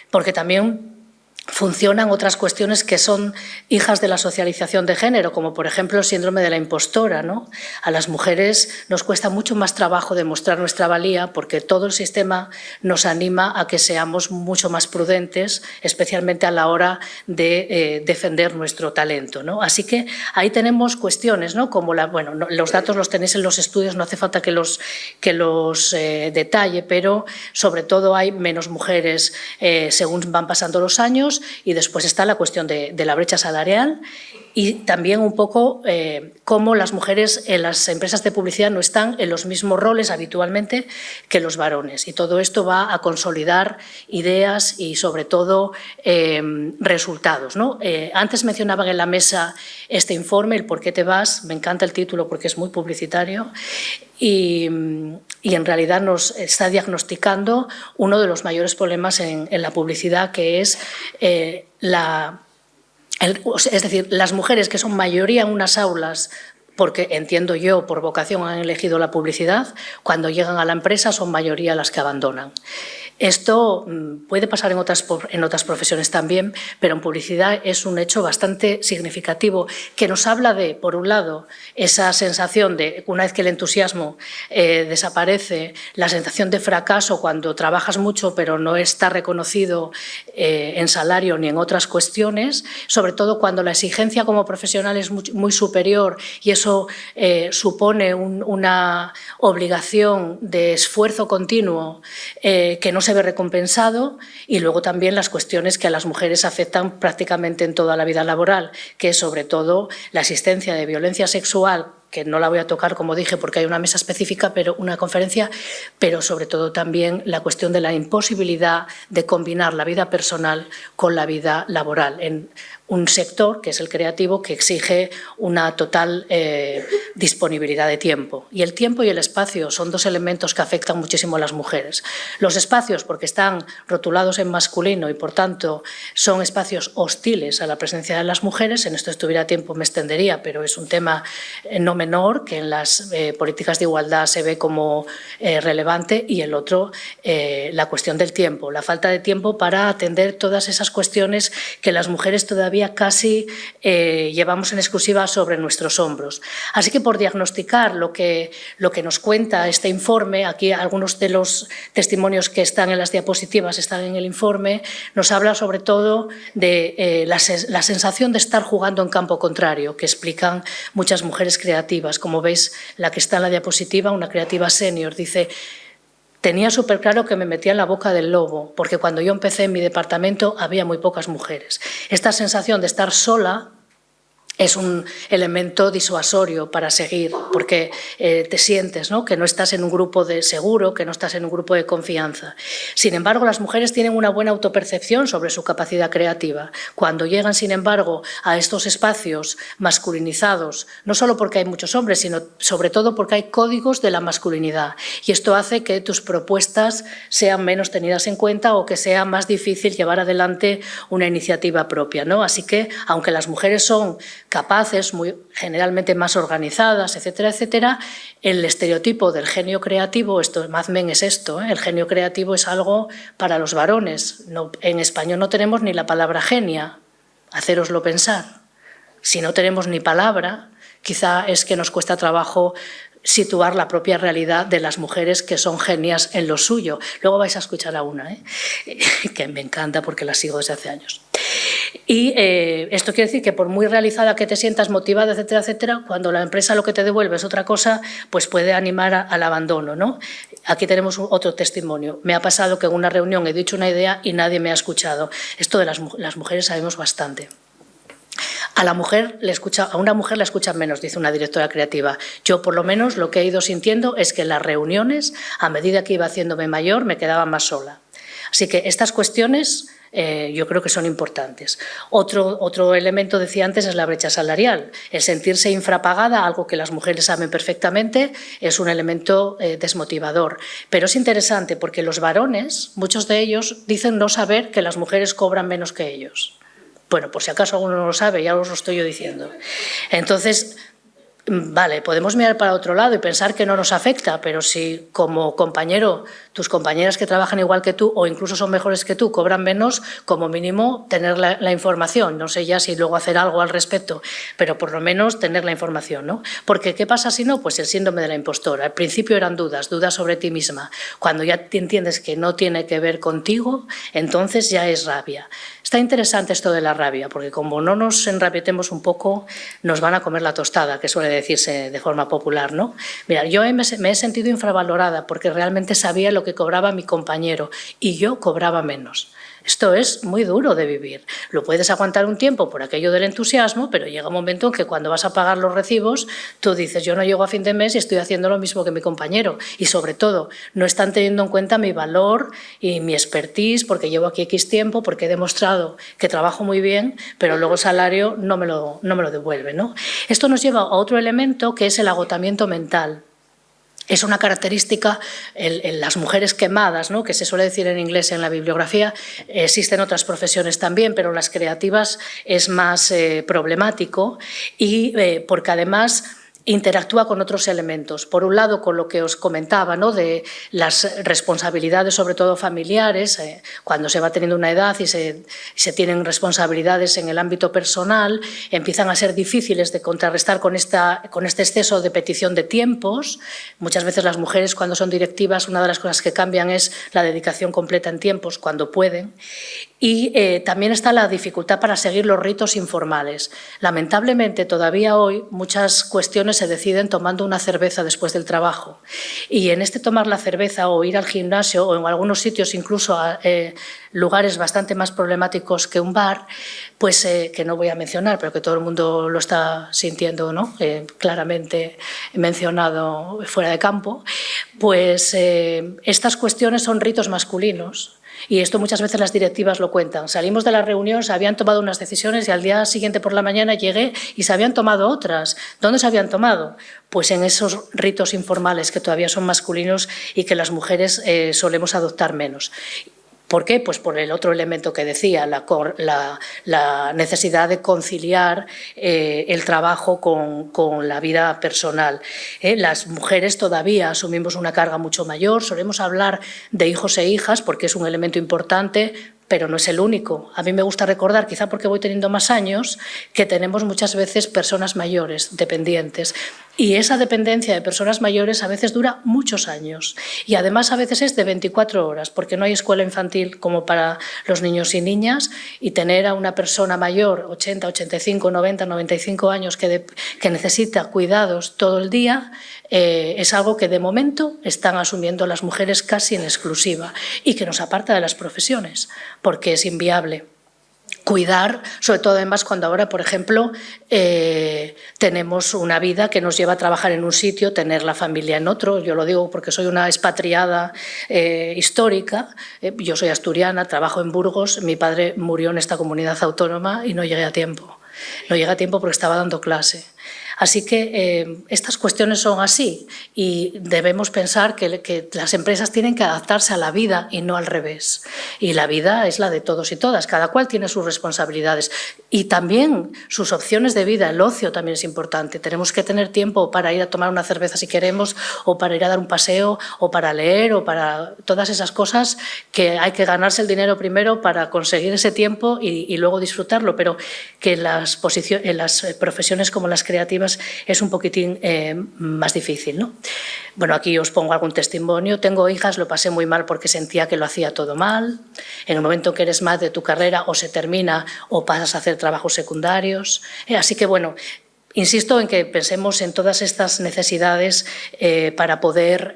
porque también funcionan otras cuestiones que son hijas de la socialización de género, como por ejemplo el síndrome de la impostora, ¿no? A las mujeres nos cuesta mucho más trabajo demostrar nuestra valía porque todo el sistema nos anima a que seamos mucho más prudentes, especialmente a la hora de defender nuestro talento, ¿no? Así que ahí tenemos cuestiones, ¿no? Como los datos los tenéis en los estudios, no hace falta que los detalle, pero sobre todo hay menos mujeres según van pasando los años. Y después está la cuestión de la brecha salarial y también un poco cómo las mujeres en las empresas de publicidad no están en los mismos roles habitualmente que los varones. Y todo esto va a consolidar ideas y sobre todo resultados, ¿no? Antes mencionaban en la mesa este informe, el ¿Por qué te vas? Me encanta el título porque es muy publicitario. Y en realidad nos está diagnosticando uno de los mayores problemas en la publicidad, que es es decir, las mujeres que son mayoría en unas aulas, porque entiendo yo, por vocación han elegido la publicidad, cuando llegan a la empresa son mayoría las que abandonan. Esto puede pasar en otras profesiones también, pero en publicidad es un hecho bastante significativo que nos habla de, por un lado, esa sensación de, una vez que el entusiasmo desaparece, la sensación de fracaso cuando trabajas mucho pero no está reconocido en salario ni en otras cuestiones, sobre todo cuando la exigencia como profesional es muy superior y eso supone una obligación de esfuerzo continuo que no se ve recompensado, y luego también las cuestiones que a las mujeres afectan prácticamente en toda la vida laboral, que es sobre todo la existencia de violencia sexual, que no la voy a tocar, como dije, porque hay una mesa específica, pero una conferencia, pero sobre todo también la cuestión de la imposibilidad de combinar la vida personal con la vida laboral en un sector, que es el creativo, que exige una total disponibilidad de tiempo. Y el tiempo y el espacio son dos elementos que afectan muchísimo a las mujeres. Los espacios, porque están rotulados en masculino y, por tanto, son espacios hostiles a la presencia de las mujeres. En esto, si tuviera tiempo, me extendería, pero es un tema no menor, que en las políticas de igualdad se ve como relevante, y el otro, la cuestión del tiempo, la falta de tiempo para atender todas esas cuestiones que las mujeres todavía casi llevamos en exclusiva sobre nuestros hombros. Así que, por diagnosticar lo que nos cuenta este informe, aquí algunos de los testimonios que están en las diapositivas están en el informe, nos habla sobre todo de la sensación de estar jugando en campo contrario, que explican muchas mujeres creativas. Como veis, la que está en la diapositiva, una creativa senior, dice: tenía súper claro que me metía en la boca del lobo, porque cuando yo empecé en mi departamento había muy pocas mujeres. Esta sensación de estar sola es un elemento disuasorio para seguir, porque te sientes, ¿no?, que no estás en un grupo de seguro, que no estás en un grupo de confianza. Sin embargo, las mujeres tienen una buena autopercepción sobre su capacidad creativa. Cuando llegan, sin embargo, a estos espacios masculinizados, no solo porque hay muchos hombres, sino sobre todo porque hay códigos de la masculinidad. Y esto hace que tus propuestas sean menos tenidas en cuenta o que sea más difícil llevar adelante una iniciativa propia, ¿no? Así que, aunque las mujeres son capaces, generalmente más organizadas, etcétera, etcétera, el estereotipo del genio creativo, Mad Men es esto, el genio creativo es algo para los varones. No, en español no tenemos ni la palabra genia, hacéroslo pensar. Si no tenemos ni palabra, quizá es que nos cuesta trabajo situar la propia realidad de las mujeres que son genias en lo suyo. Luego vais a escuchar a una, que me encanta porque la sigo desde hace años. Y esto quiere decir que por muy realizada que te sientas, motivada, etcétera, etcétera, cuando la empresa lo que te devuelve es otra cosa, pues puede animar al abandono, ¿no? Aquí tenemos otro testimonio. Me ha pasado que en una reunión he dicho una idea y nadie me ha escuchado. Esto de las mujeres sabemos bastante. A una mujer le escuchan menos, dice una directora creativa. Yo, por lo menos, lo que he ido sintiendo es que en las reuniones, a medida que iba haciéndome mayor, me quedaba más sola. Así que estas cuestiones yo creo que son importantes. Otro elemento, decía antes, es la brecha salarial. El sentirse infrapagada, algo que las mujeres saben perfectamente, es un elemento desmotivador. Pero es interesante porque los varones, muchos de ellos, dicen no saber que las mujeres cobran menos que ellos. Bueno, por si acaso alguno no lo sabe, ya os lo estoy yo diciendo. Entonces, vale, podemos mirar para otro lado y pensar que no nos afecta, pero si como compañero, tus compañeras que trabajan igual que tú o incluso son mejores que tú cobran menos, como mínimo tener la información. No sé ya si luego hacer algo al respecto, pero por lo menos tener la información, ¿no? Porque ¿qué pasa si no? Pues el síndrome de la impostora. Al principio eran dudas sobre ti misma. Cuando ya te entiendes que no tiene que ver contigo, entonces ya es rabia. Está interesante esto de la rabia, porque como no nos enrabietemos un poco, nos van a comer la tostada, que suele decirse de forma popular, ¿no? Mira, yo me he sentido infravalorada porque realmente sabía lo que cobraba mi compañero y yo cobraba menos. Esto es muy duro de vivir. Lo puedes aguantar un tiempo por aquello del entusiasmo, pero llega un momento en que cuando vas a pagar los recibos, tú dices, yo no llego a fin de mes y estoy haciendo lo mismo que mi compañero. Y sobre todo, no están teniendo en cuenta mi valor y mi expertise, porque llevo aquí X tiempo, porque he demostrado que trabajo muy bien, pero luego el salario no me lo devuelve, ¿no? Esto nos lleva a otro elemento que es el agotamiento mental. Es una característica en las mujeres quemadas, ¿no?, que se suele decir en inglés en la bibliografía. Existen otras profesiones también, pero las creativas es más problemático y porque además interactúa con otros elementos. Por un lado, con lo que os comentaba, ¿no?, de las responsabilidades, sobre todo familiares, cuando se va teniendo una edad y se tienen responsabilidades en el ámbito personal, empiezan a ser difíciles de contrarrestar con este exceso de petición de tiempos. Muchas veces las mujeres, cuando son directivas, una de las cosas que cambian es la dedicación completa en tiempos, cuando pueden. Y también está la dificultad para seguir los ritos informales. Lamentablemente, todavía hoy muchas cuestiones se deciden tomando una cerveza después del trabajo. Y en este tomar la cerveza o ir al gimnasio o en algunos sitios incluso a lugares bastante más problemáticos que un bar, pues que no voy a mencionar, pero que todo el mundo lo está sintiendo, ¿no?, claramente mencionado fuera de campo, pues estas cuestiones son ritos masculinos. Y esto muchas veces las directivas lo cuentan. Salimos de la reunión, se habían tomado unas decisiones y al día siguiente por la mañana llegué y se habían tomado otras. ¿Dónde se habían tomado? Pues en esos ritos informales que todavía son masculinos y que las mujeres solemos adoptar menos. ¿Por qué? Pues por el otro elemento que decía, la necesidad de conciliar el trabajo con la vida personal. Las mujeres todavía asumimos una carga mucho mayor, solemos hablar de hijos e hijas porque es un elemento importante, pero no es el único. A mí me gusta recordar, quizá porque voy teniendo más años, que tenemos muchas veces personas mayores, dependientes. Y esa dependencia de personas mayores a veces dura muchos años y además a veces es de 24 horas porque no hay escuela infantil como para los niños y niñas, y tener a una persona mayor, 80, 85, 90, 95 años que necesita cuidados todo el día es algo que de momento están asumiendo las mujeres casi en exclusiva y que nos aparta de las profesiones porque es inviable cuidar, sobre todo además cuando ahora, por ejemplo, tenemos una vida que nos lleva a trabajar en un sitio, tener la familia en otro. Yo lo digo porque soy una expatriada histórica, yo soy asturiana, trabajo en Burgos, mi padre murió en esta comunidad autónoma y no llegué a tiempo. No llegué a tiempo porque estaba dando clase. Así que estas cuestiones son así y debemos pensar que las empresas tienen que adaptarse a la vida y no al revés. Y la vida es la de todos y todas, cada cual tiene sus responsabilidades y también sus opciones de vida. El ocio también es importante. Tenemos que tener tiempo para ir a tomar una cerveza si queremos, o para ir a dar un paseo, o para leer, o para todas esas cosas que hay que ganarse el dinero primero para conseguir ese tiempo y luego disfrutarlo, pero que en las profesiones como las creativas es un poquitín más difícil, ¿no? Bueno, aquí os pongo algún testimonio. Tengo hijas, lo pasé muy mal porque sentía que lo hacía todo mal. En el momento que eres madre, tu carrera o se termina o pasas a hacer trabajos secundarios. Así que, bueno, insisto en que pensemos en todas estas necesidades para poder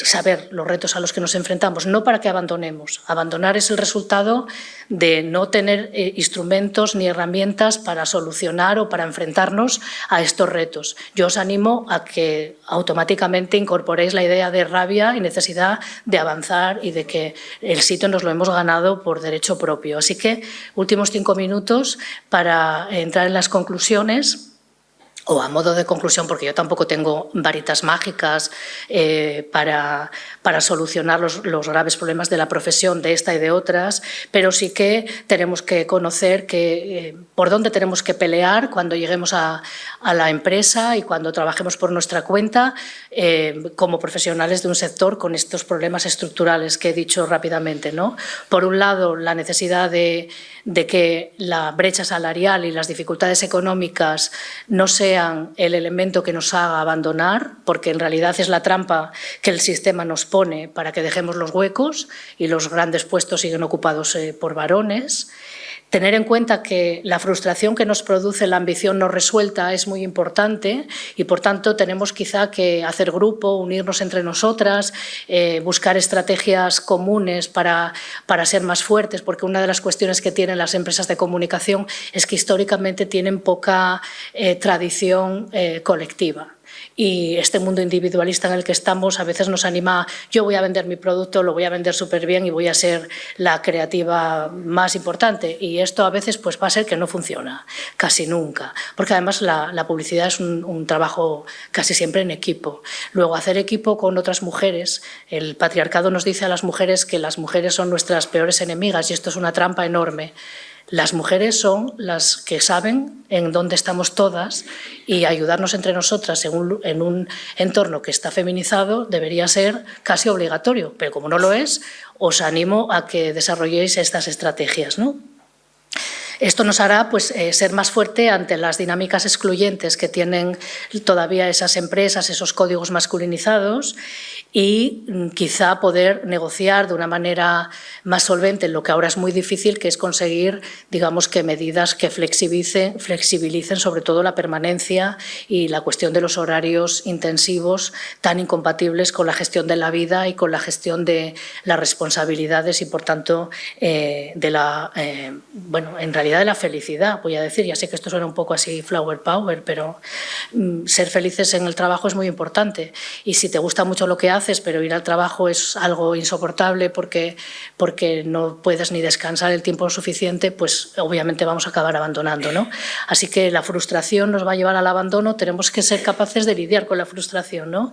saber los retos a los que nos enfrentamos, no para que abandonemos. Abandonar es el resultado de no tener instrumentos ni herramientas para solucionar o para enfrentarnos a estos retos. Yo os animo a que automáticamente incorporéis la idea de rabia y necesidad de avanzar y de que el sitio nos lo hemos ganado por derecho propio. Así que últimos 5 minutos para entrar en las conclusiones. O a modo de conclusión, porque yo tampoco tengo varitas mágicas para solucionar los graves problemas de la profesión, de esta y de otras, pero sí que tenemos que conocer por dónde tenemos que pelear cuando lleguemos a la empresa y cuando trabajemos por nuestra cuenta como profesionales de un sector con estos problemas estructurales que he dicho rápidamente, ¿no? Por un lado, la necesidad de que la brecha salarial y las dificultades económicas no sean el elemento que nos haga abandonar, porque en realidad es la trampa que el sistema nos pone para que dejemos los huecos y los grandes puestos siguen ocupados por varones. Tener en cuenta que la frustración que nos produce la ambición no resuelta es muy importante y, por tanto, tenemos quizá que hacer grupo, unirnos entre nosotras, buscar estrategias comunes para ser más fuertes, porque una de las cuestiones que tienen las empresas de comunicación es que históricamente tienen poca tradición colectiva. Y este mundo individualista en el que estamos a veces nos anima, yo voy a vender mi producto, lo voy a vender súper bien y voy a ser la creativa más importante. Y esto a veces pues va a ser que no funciona, casi nunca. Porque además la publicidad es un trabajo casi siempre en equipo. Luego, hacer equipo con otras mujeres. El patriarcado nos dice a las mujeres que las mujeres son nuestras peores enemigas y esto es una trampa enorme. Las mujeres son las que saben en dónde estamos todas y ayudarnos entre nosotras en un entorno que está feminizado debería ser casi obligatorio, pero como no lo es, os animo a que desarrolléis estas estrategias, ¿no? Esto nos hará pues, ser más fuerte ante las dinámicas excluyentes que tienen todavía esas empresas, esos códigos masculinizados, y quizá poder negociar de una manera más solvente lo que ahora es muy difícil, que es conseguir, digamos, que medidas que flexibilicen sobre todo la permanencia y la cuestión de los horarios intensivos tan incompatibles con la gestión de la vida y con la gestión de las responsabilidades y, por tanto, bueno, en realidad de la felicidad, voy a decir. Ya sé que esto suena un poco así flower power, pero ser felices en el trabajo es muy importante. Y si te gusta mucho lo que haces, pero ir al trabajo es algo insoportable porque no puedes ni descansar el tiempo suficiente, pues obviamente vamos a acabar abandonando, ¿no? Así que la frustración nos va a llevar al abandono, tenemos que ser capaces de lidiar con la frustración, ¿no?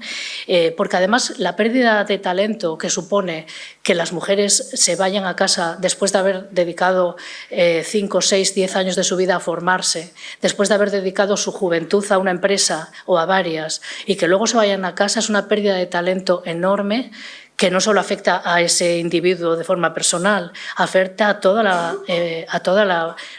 Porque además la pérdida de talento que supone que las mujeres se vayan a casa después de haber dedicado 5, 6, 10 años de su vida a formarse, después de haber dedicado su juventud a una empresa o a varias, y que luego se vayan a casa, es una pérdida de talento enorme que no solo afecta a ese individuo de forma personal, afecta a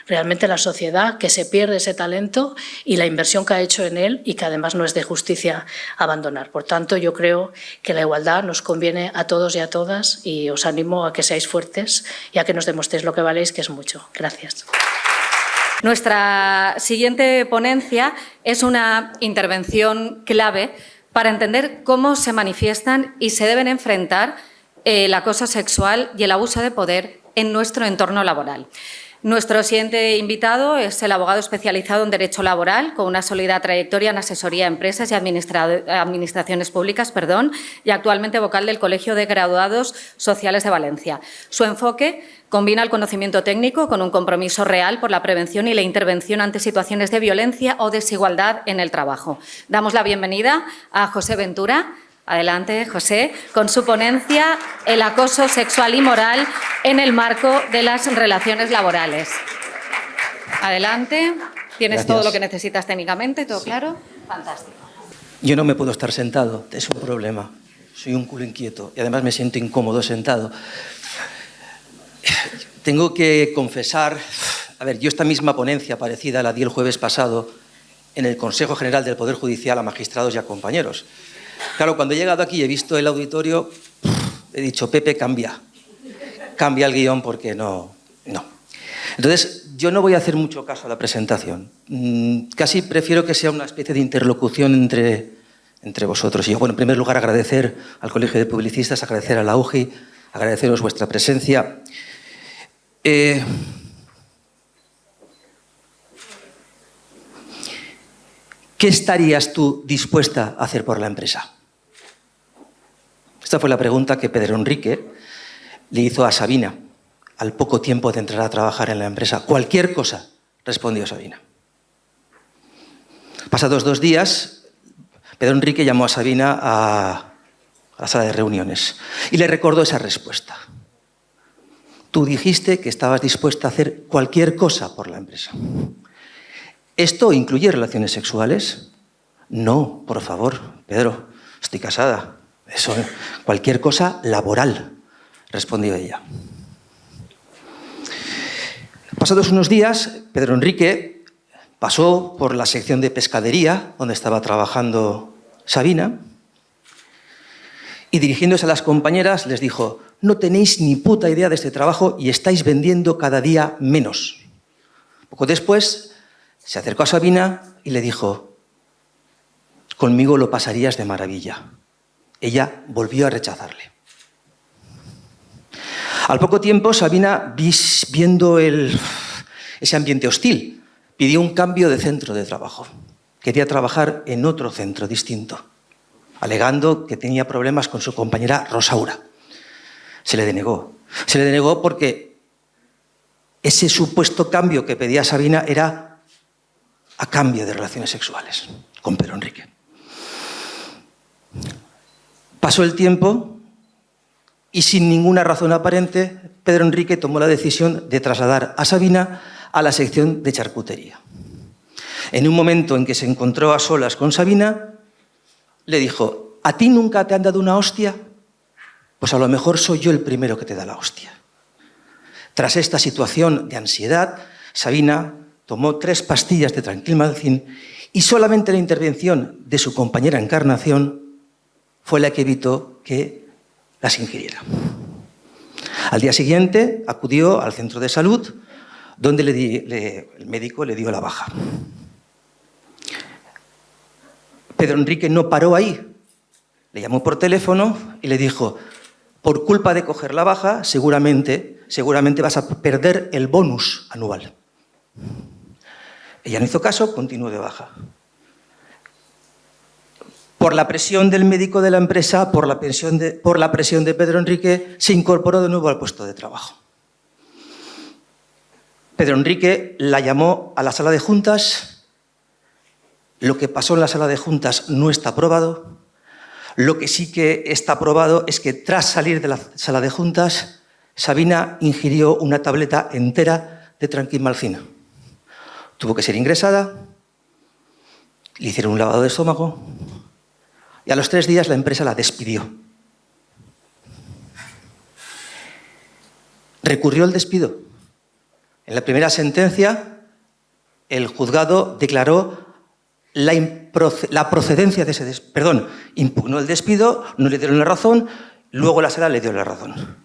realmente la sociedad, que se pierde ese talento y la inversión que ha hecho en él y que además no es de justicia abandonar. Por tanto, yo creo que la igualdad nos conviene a todos y a todas y os animo a que seáis fuertes y a que nos demostréis lo que valéis, que es mucho. Gracias. Nuestra siguiente ponencia es una intervención clave para entender cómo se manifiestan y se deben enfrentar el acoso sexual y el abuso de poder en nuestro entorno laboral. Nuestro siguiente invitado es el abogado especializado en Derecho Laboral, con una sólida trayectoria en asesoría a empresas y administraciones públicas, y actualmente vocal del Colegio de Graduados Sociales de Valencia. Su enfoque combina el conocimiento técnico con un compromiso real por la prevención y la intervención ante situaciones de violencia o desigualdad en el trabajo. Damos la bienvenida a José Ventura. Adelante, José, con su ponencia El acoso sexual y moral en el marco de las relaciones laborales. Adelante, tienes todo lo que necesitas técnicamente, ¿todo claro? Fantástico. Yo no me puedo estar sentado, es un problema. Soy un culo inquieto y además me siento incómodo sentado. Tengo que confesar, yo esta misma ponencia parecida la di el jueves pasado en el Consejo General del Poder Judicial a magistrados y a compañeros. Claro, cuando he llegado aquí y he visto el auditorio, he dicho, Pepe, cambia el guión porque no. Entonces, yo no voy a hacer mucho caso a la presentación. Casi prefiero que sea una especie de interlocución entre vosotros. Y yo, en primer lugar, agradecer al Colegio de Publicistas, agradecer a la UGI, agradeceros vuestra presencia. ¿Qué estarías tú dispuesta a hacer por la empresa? Esta fue la pregunta que Pedro Enrique le hizo a Sabina al poco tiempo de entrar a trabajar en la empresa. Cualquier cosa, respondió Sabina. Pasados 2 días, Pedro Enrique llamó a Sabina a la sala de reuniones y le recordó esa respuesta. Tú dijiste que estabas dispuesta a hacer cualquier cosa por la empresa. ¿Esto incluye relaciones sexuales? No, por favor, Pedro, estoy casada. Eso, cualquier cosa laboral, respondió ella. Pasados unos días, Pedro Enrique pasó por la sección de pescadería, donde estaba trabajando Sabina, y dirigiéndose a las compañeras les dijo, no tenéis ni puta idea de este trabajo y estáis vendiendo cada día menos. Poco después, se acercó a Sabina y le dijo, conmigo lo pasarías de maravilla. Ella volvió a rechazarle. Al poco tiempo, Sabina, viendo ese ambiente hostil, pidió un cambio de centro de trabajo. Quería trabajar en otro centro distinto, alegando que tenía problemas con su compañera Rosaura. Se le denegó. Se le denegó porque ese supuesto cambio que pedía Sabina era a cambio de relaciones sexuales con Pedro Enrique. Pasó el tiempo y sin ninguna razón aparente, Pedro Enrique tomó la decisión de trasladar a Sabina a la sección de charcutería. En un momento en que se encontró a solas con Sabina, le dijo, ¿a ti nunca te han dado una hostia? Pues a lo mejor soy yo el primero que te da la hostia. Tras esta situación de ansiedad, Sabina tomó 3 pastillas de Tranquilmalcin y solamente la intervención de su compañera Encarnación fue la que evitó que las ingiriera. Al día siguiente acudió al centro de salud, donde el médico le dio la baja. Pedro Enrique no paró ahí. Le llamó por teléfono y le dijo, por culpa de coger la baja, seguramente vas a perder el bonus anual. Ella no hizo caso, continuó de baja. Por la presión del médico de la empresa, por la presión de Pedro Enrique, se incorporó de nuevo al puesto de trabajo. Pedro Enrique la llamó a la sala de juntas. Lo que pasó en la sala de juntas no está probado. Lo que sí que está probado es que tras salir de la sala de juntas, Sabina ingirió una tableta entera de Tranquilmalcina. Tuvo que ser ingresada, le hicieron un lavado de estómago y a los 3 días la empresa la despidió. recurrió el despido. En la primera sentencia, el juzgado declaró la procedencia de ese despido. Perdón, impugnó el despido, no le dieron la razón, luego la sala le dio la razón.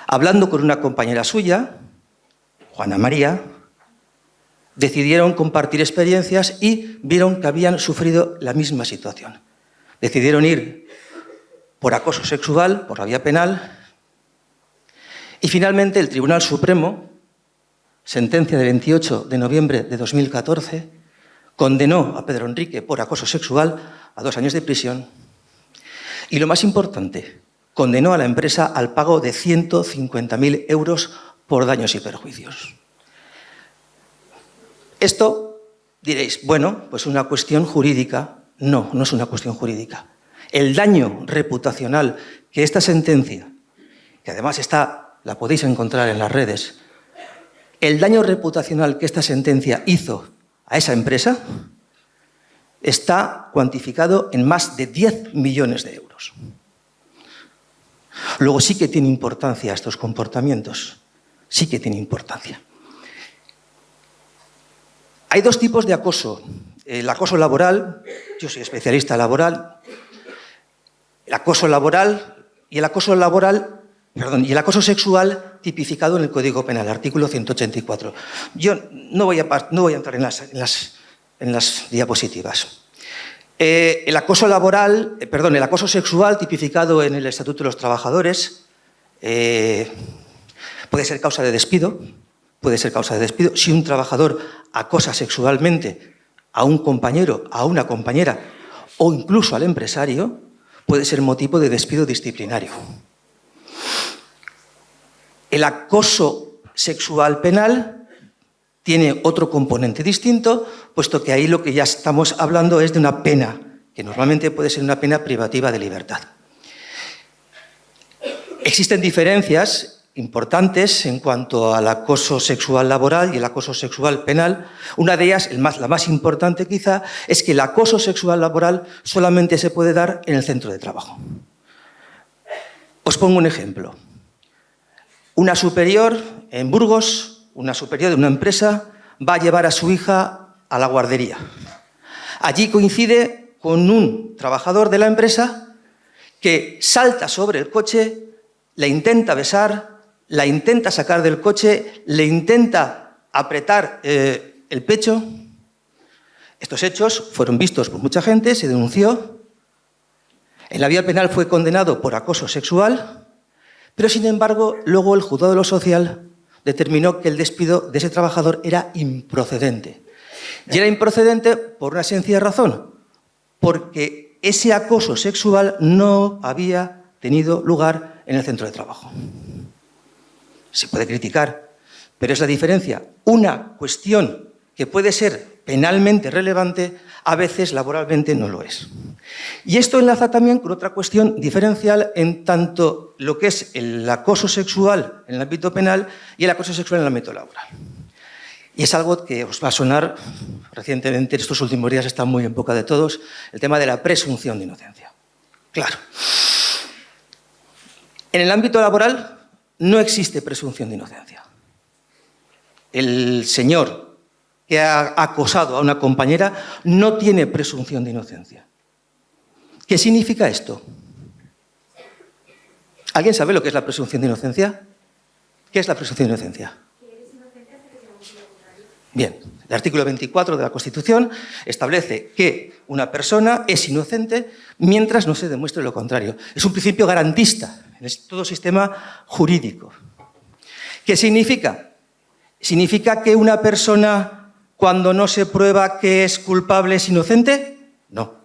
Hablando con una compañera suya, Juana María, decidieron compartir experiencias y vieron que habían sufrido la misma situación. Decidieron ir por acoso sexual, por la vía penal, y finalmente el Tribunal Supremo, sentencia de 28 de noviembre de 2014, condenó a Pedro Enrique por acoso sexual a 2 años de prisión y, lo más importante, condenó a la empresa al pago de 150.000 euros por daños y perjuicios. Esto diréis, bueno, pues una cuestión jurídica. No, no es una cuestión jurídica. El daño reputacional que esta sentencia, que además la podéis encontrar en las redes, el daño reputacional que esta sentencia hizo a esa empresa está cuantificado en más de 10 millones de euros. Luego sí que tiene importancia estos comportamientos, sí que tiene importancia. Hay 2 tipos de acoso. El acoso laboral, yo soy especialista laboral, el acoso laboral y el acoso sexual tipificado en el Código Penal, artículo 184. Yo no voy a entrar en las diapositivas. El acoso sexual tipificado en el Estatuto de los Trabajadores puede ser causa de despido. Si un trabajador acosa sexualmente a un compañero, a una compañera o incluso al empresario, puede ser motivo de despido disciplinario. El acoso sexual penal tiene otro componente distinto, puesto que ahí lo que ya estamos hablando es de una pena, que normalmente puede ser una pena privativa de libertad. Existen diferencias importantes en cuanto al acoso sexual laboral y el acoso sexual penal. Una de ellas, la más importante quizá, es que el acoso sexual laboral solamente se puede dar en el centro de trabajo. Os pongo un ejemplo. Una superior en Burgos, una superior de una empresa, va a llevar a su hija a la guardería. Allí coincide con un trabajador de la empresa que salta sobre el coche, la intenta besar, la intenta sacar del coche, le intenta apretar el pecho. Estos hechos fueron vistos por mucha gente, se denunció. En la vía penal fue condenado por acoso sexual, pero sin embargo luego el juzgado de lo social determinó que el despido de ese trabajador era improcedente. Y era improcedente por una sencilla razón, porque ese acoso sexual no había tenido lugar en el centro de trabajo. Se puede criticar, pero es la diferencia. Una cuestión que puede ser penalmente relevante, a veces laboralmente no lo es. Y esto enlaza también con otra cuestión diferencial en tanto lo que es el acoso sexual en el ámbito penal y el acoso sexual en el ámbito laboral. Y es algo que os va a sonar recientemente, estos últimos días está muy en boca de todos, el tema de la presunción de inocencia. Claro. En el ámbito laboral no existe presunción de inocencia. El señor que ha acosado a una compañera no tiene presunción de inocencia. ¿Qué significa esto? ¿Alguien sabe lo que es la presunción de inocencia? ¿Qué es la presunción de inocencia? Bien, el artículo 24 de la Constitución establece que una persona es inocente mientras no se demuestre lo contrario. Es un principio garantista en todo sistema jurídico. ¿Qué significa? ¿Significa que una persona, cuando no se prueba que es culpable, es inocente? No.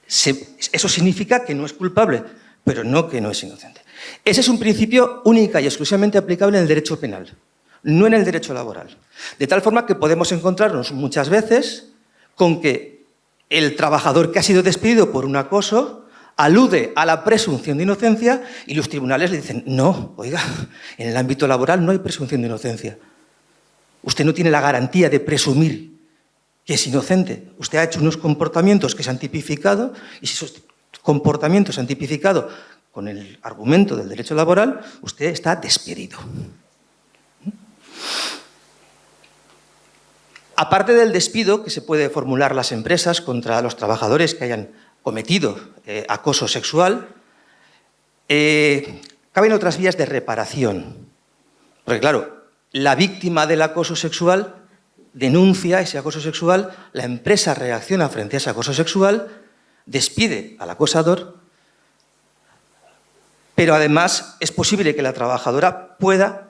Eso significa que no es culpable, pero no que no es inocente. Ese es un principio única y exclusivamente aplicable en el derecho penal, no en el derecho laboral. De tal forma que podemos encontrarnos muchas veces con que el trabajador que ha sido despedido por un acoso alude a la presunción de inocencia y los tribunales le dicen, no, oiga, en el ámbito laboral no hay presunción de inocencia. Usted no tiene la garantía de presumir que es inocente. Usted ha hecho unos comportamientos que se han tipificado y si esos comportamientos se han tipificado con el argumento del derecho laboral, usted está despedido. Aparte del despido que se puede formular las empresas contra los trabajadores que hayan cometido acoso sexual, caben otras vías de reparación. Porque, claro, la víctima del acoso sexual denuncia ese acoso sexual, la empresa reacciona frente a ese acoso sexual, despide al acosador, pero además es posible que la trabajadora pueda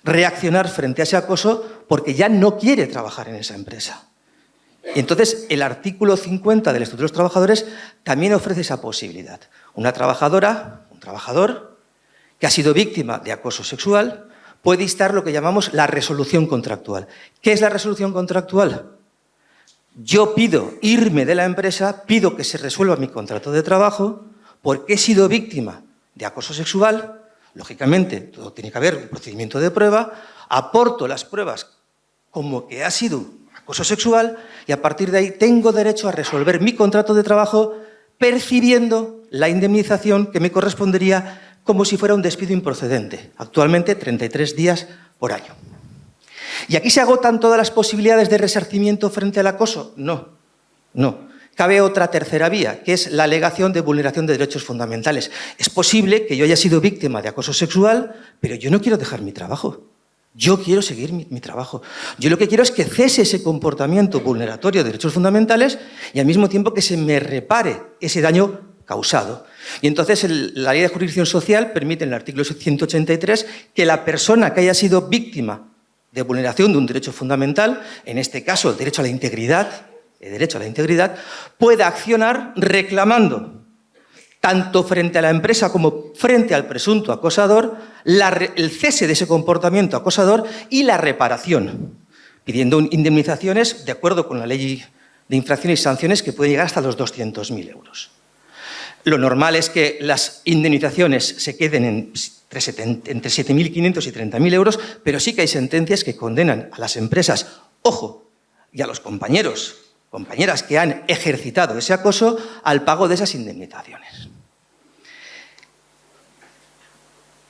reaccionar frente a ese acoso porque ya no quiere trabajar en esa empresa. Y entonces el artículo 50 del Estatuto de los Trabajadores también ofrece esa posibilidad. Una trabajadora, un trabajador que ha sido víctima de acoso sexual puede instar lo que llamamos la resolución contractual. ¿Qué es la resolución contractual? Yo pido irme de la empresa, pido que se resuelva mi contrato de trabajo porque he sido víctima de acoso sexual. Lógicamente, todo tiene que haber un procedimiento de prueba, aporto las pruebas como que ha sido acoso sexual y a partir de ahí tengo derecho a resolver mi contrato de trabajo percibiendo la indemnización que me correspondería como si fuera un despido improcedente, actualmente 33 días por año. ¿Y aquí se agotan todas las posibilidades de resarcimiento frente al acoso? No, no. Cabe otra tercera vía, que es la alegación de vulneración de derechos fundamentales. Es posible que yo haya sido víctima de acoso sexual, pero yo no quiero dejar mi trabajo. Yo quiero seguir mi trabajo. Yo lo que quiero es que cese ese comportamiento vulneratorio de derechos fundamentales y al mismo tiempo que se me repare ese daño causado. Y entonces la Ley de Jurisdicción Social permite en el artículo 183 que la persona que haya sido víctima de vulneración de un derecho fundamental, en este caso el derecho a la integridad, pueda accionar reclamando, tanto frente a la empresa como frente al presunto acosador, el cese de ese comportamiento acosador y la reparación, pidiendo indemnizaciones de acuerdo con la Ley de Infracciones y Sanciones que pueden llegar hasta los 200.000 euros. Lo normal es que las indemnizaciones se queden entre 7.500 y 30.000 euros, pero sí que hay sentencias que condenan a las empresas, ojo, y a los compañeras que han ejercitado ese acoso al pago de esas indemnizaciones.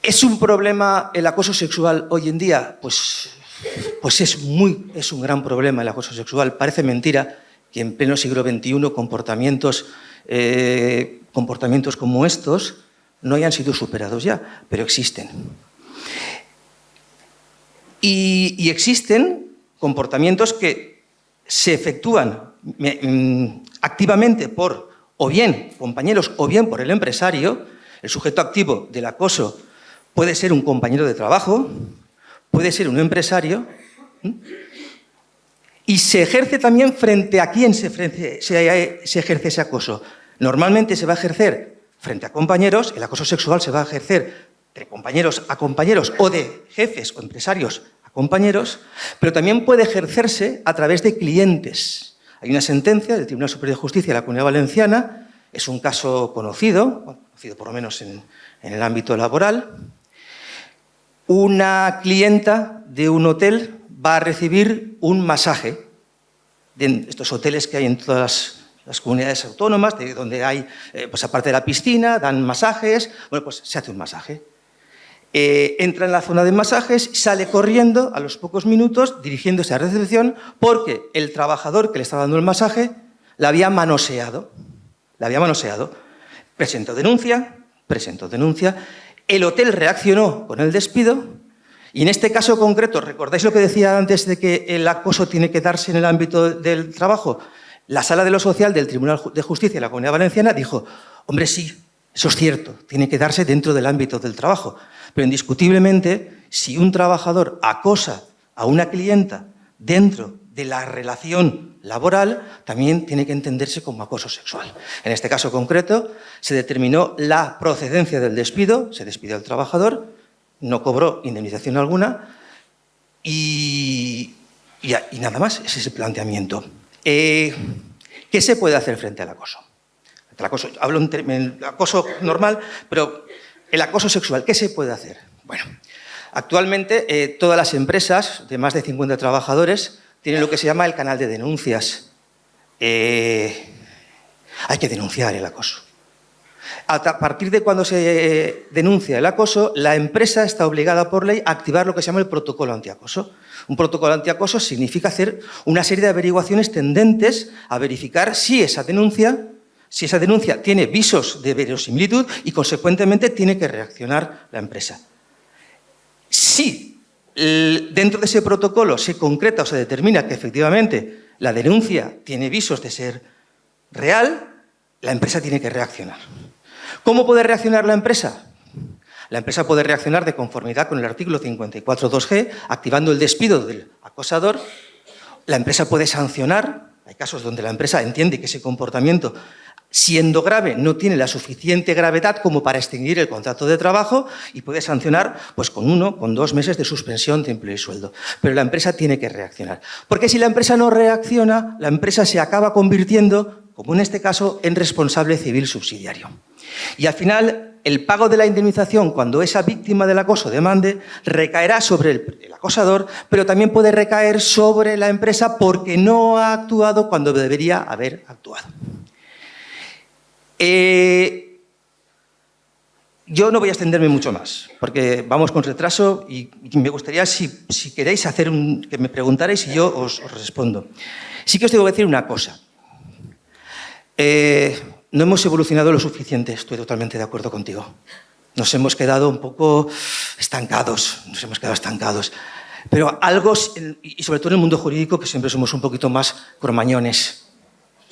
¿Es un problema el acoso sexual hoy en día? Pues es un gran problema el acoso sexual. Parece mentira que en pleno siglo XXI comportamientos como estos no hayan sido superados ya, pero existen. Y existen comportamientos que se efectúan activamente por o bien compañeros o bien por el empresario. El sujeto activo del acoso puede ser un compañero de trabajo, puede ser un empresario, y se ejerce también frente a quién se ejerce ese acoso. Normalmente se va a ejercer frente a compañeros, el acoso sexual se va a ejercer de compañeros a compañeros o de jefes o empresarios a compañeros, pero también puede ejercerse a través de clientes. Hay una sentencia del Tribunal Superior de Justicia de la Comunidad Valenciana, es un caso conocido por lo menos en el ámbito laboral. Una clienta de un hotel va a recibir un masaje de estos hoteles que hay en todas las comunidades autónomas, donde hay, pues aparte de la piscina, dan masajes, bueno, pues se hace un masaje. Entra en la zona de masajes, sale corriendo a los pocos minutos, dirigiéndose a recepción, porque el trabajador que le estaba dando el masaje la había manoseado. Presentó denuncia, el hotel reaccionó con el despido y en este caso concreto, ¿recordáis lo que decía antes de que el acoso tiene que darse en el ámbito del trabajo? La Sala de lo Social del Tribunal de Justicia de la Comunidad Valenciana dijo, hombre, sí, eso es cierto, tiene que darse dentro del ámbito del trabajo, pero indiscutiblemente si un trabajador acosa a una clienta dentro de la relación laboral, también tiene que entenderse como acoso sexual. En este caso concreto, se determinó la procedencia del despido, se despidió al trabajador, no cobró indemnización alguna y nada más, ese es el planteamiento. ¿Qué se puede hacer frente al acoso? El acoso, hablo en acoso normal, pero el acoso sexual, ¿qué se puede hacer? Bueno, actualmente todas las empresas de más de 50 trabajadores tienen lo que se llama el canal de denuncias. Hay que denunciar el acoso. A partir de cuando se denuncia el acoso, la empresa está obligada por ley a activar lo que se llama el protocolo antiacoso. Un protocolo antiacoso significa hacer una serie de averiguaciones tendentes a verificar si esa denuncia tiene visos de verosimilitud y, consecuentemente, tiene que reaccionar la empresa. Si dentro de ese protocolo se concreta o se determina que efectivamente la denuncia tiene visos de ser real, la empresa tiene que reaccionar. ¿Cómo puede reaccionar la empresa? La empresa puede reaccionar de conformidad con el artículo 54.2g, activando el despido del acosador. La empresa puede sancionar. Hay casos donde la empresa entiende que ese comportamiento, siendo grave, no tiene la suficiente gravedad como para extinguir el contrato de trabajo y puede sancionar pues, con 1 con 2 meses de suspensión de empleo y sueldo. Pero la empresa tiene que reaccionar. Porque si la empresa no reacciona, la empresa se acaba convirtiendo, como en este caso, en responsable civil subsidiario. Y al final, el pago de la indemnización, cuando esa víctima del acoso demande, recaerá sobre el acosador, pero también puede recaer sobre la empresa porque no ha actuado cuando debería haber actuado. Yo no voy a extenderme mucho más, porque vamos con retraso y me gustaría, si queréis, que me preguntarais y yo os respondo. Sí que os tengo que decir una cosa. No hemos evolucionado lo suficiente, estoy totalmente de acuerdo contigo. Nos hemos quedado un poco estancados, Pero algo, y sobre todo en el mundo jurídico, que siempre somos un poquito más cromañones,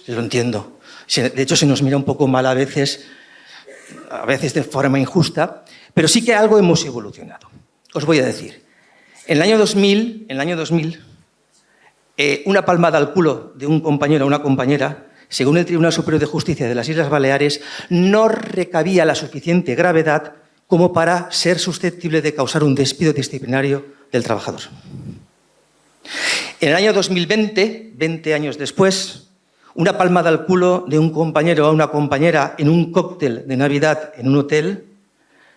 lo entiendo. De hecho, se nos mira un poco mal a veces de forma injusta, pero sí que algo hemos evolucionado. Os voy a decir, en el año 2000, una palmada al culo de un compañero o una compañera, según el Tribunal Superior de Justicia de las Islas Baleares, no recabía la suficiente gravedad como para ser susceptible de causar un despido disciplinario del trabajador. En el año 2020, 20 años después, una palmada al culo de un compañero o una compañera en un cóctel de Navidad en un hotel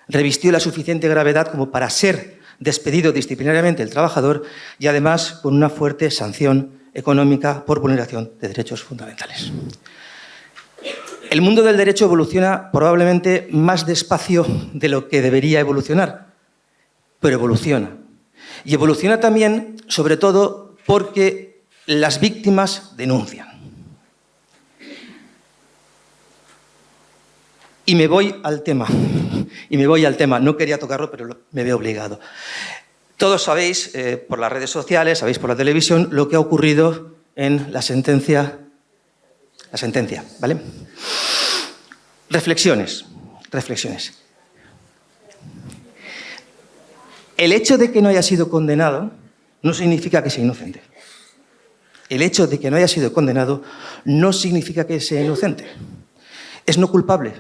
revistió la suficiente gravedad como para ser despedido disciplinariamente el trabajador y, además, con una fuerte sanción económica por vulneración de derechos fundamentales. El mundo del derecho evoluciona probablemente más despacio de lo que debería evolucionar, pero evoluciona. Y evoluciona también, sobre todo, porque las víctimas denuncian. Y me voy al tema. No quería tocarlo, pero me veo obligado. Todos sabéis, por las redes sociales, sabéis por la televisión, lo que ha ocurrido en la sentencia, ¿vale? Reflexiones. El hecho de que no haya sido condenado no significa que sea inocente. El hecho de que no haya sido condenado no significa que sea inocente. Es no culpable.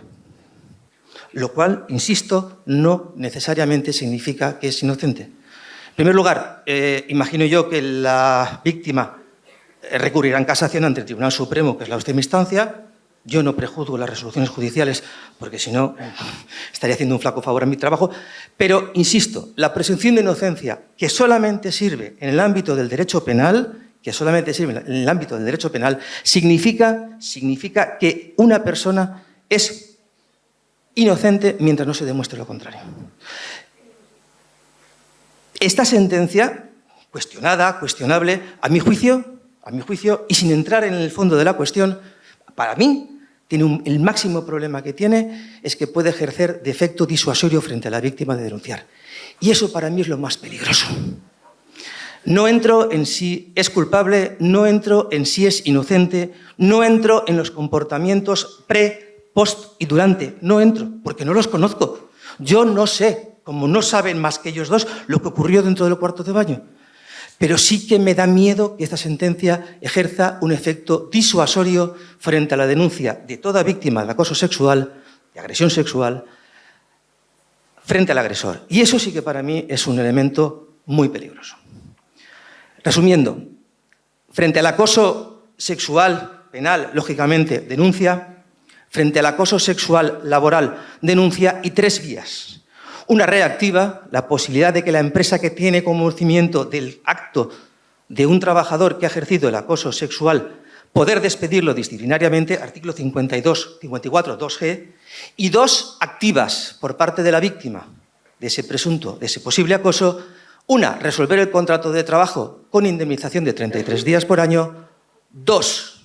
Lo cual, insisto, no necesariamente significa que es inocente. En primer lugar, imagino yo que la víctima recurrirá en casación ante el Tribunal Supremo, que es la última instancia. Yo no prejuzgo las resoluciones judiciales, porque si no estaría haciendo un flaco favor a mi trabajo. Pero, insisto, la presunción de inocencia, que solamente sirve en el ámbito del derecho penal, significa que una persona es inocente mientras no se demuestre lo contrario. Esta sentencia, cuestionable, a mi juicio, y sin entrar en el fondo de la cuestión, para mí, el máximo problema que tiene es que puede ejercer de efecto disuasorio frente a la víctima de denunciar. Y eso para mí es lo más peligroso. No entro en si es culpable, no entro en si es inocente, no entro en los comportamientos post y durante. No entro, porque no los conozco. Yo no sé, como no saben más que ellos dos, lo que ocurrió dentro del cuarto de baño. Pero sí que me da miedo que esta sentencia ejerza un efecto disuasorio frente a la denuncia de toda víctima de acoso sexual, de agresión sexual, frente al agresor. Y eso sí que para mí es un elemento muy peligroso. Resumiendo, frente al acoso sexual penal, lógicamente, denuncia. Frente al acoso sexual laboral, denuncia, y 3 vías. Una reactiva, la posibilidad de que la empresa que tiene conocimiento del acto de un trabajador que ha ejercido el acoso sexual poder despedirlo disciplinariamente, artículo 54, 2G, y 2 activas por parte de la víctima de ese presunto, de ese posible acoso. Una, resolver el contrato de trabajo con indemnización de 33 días por año. 2,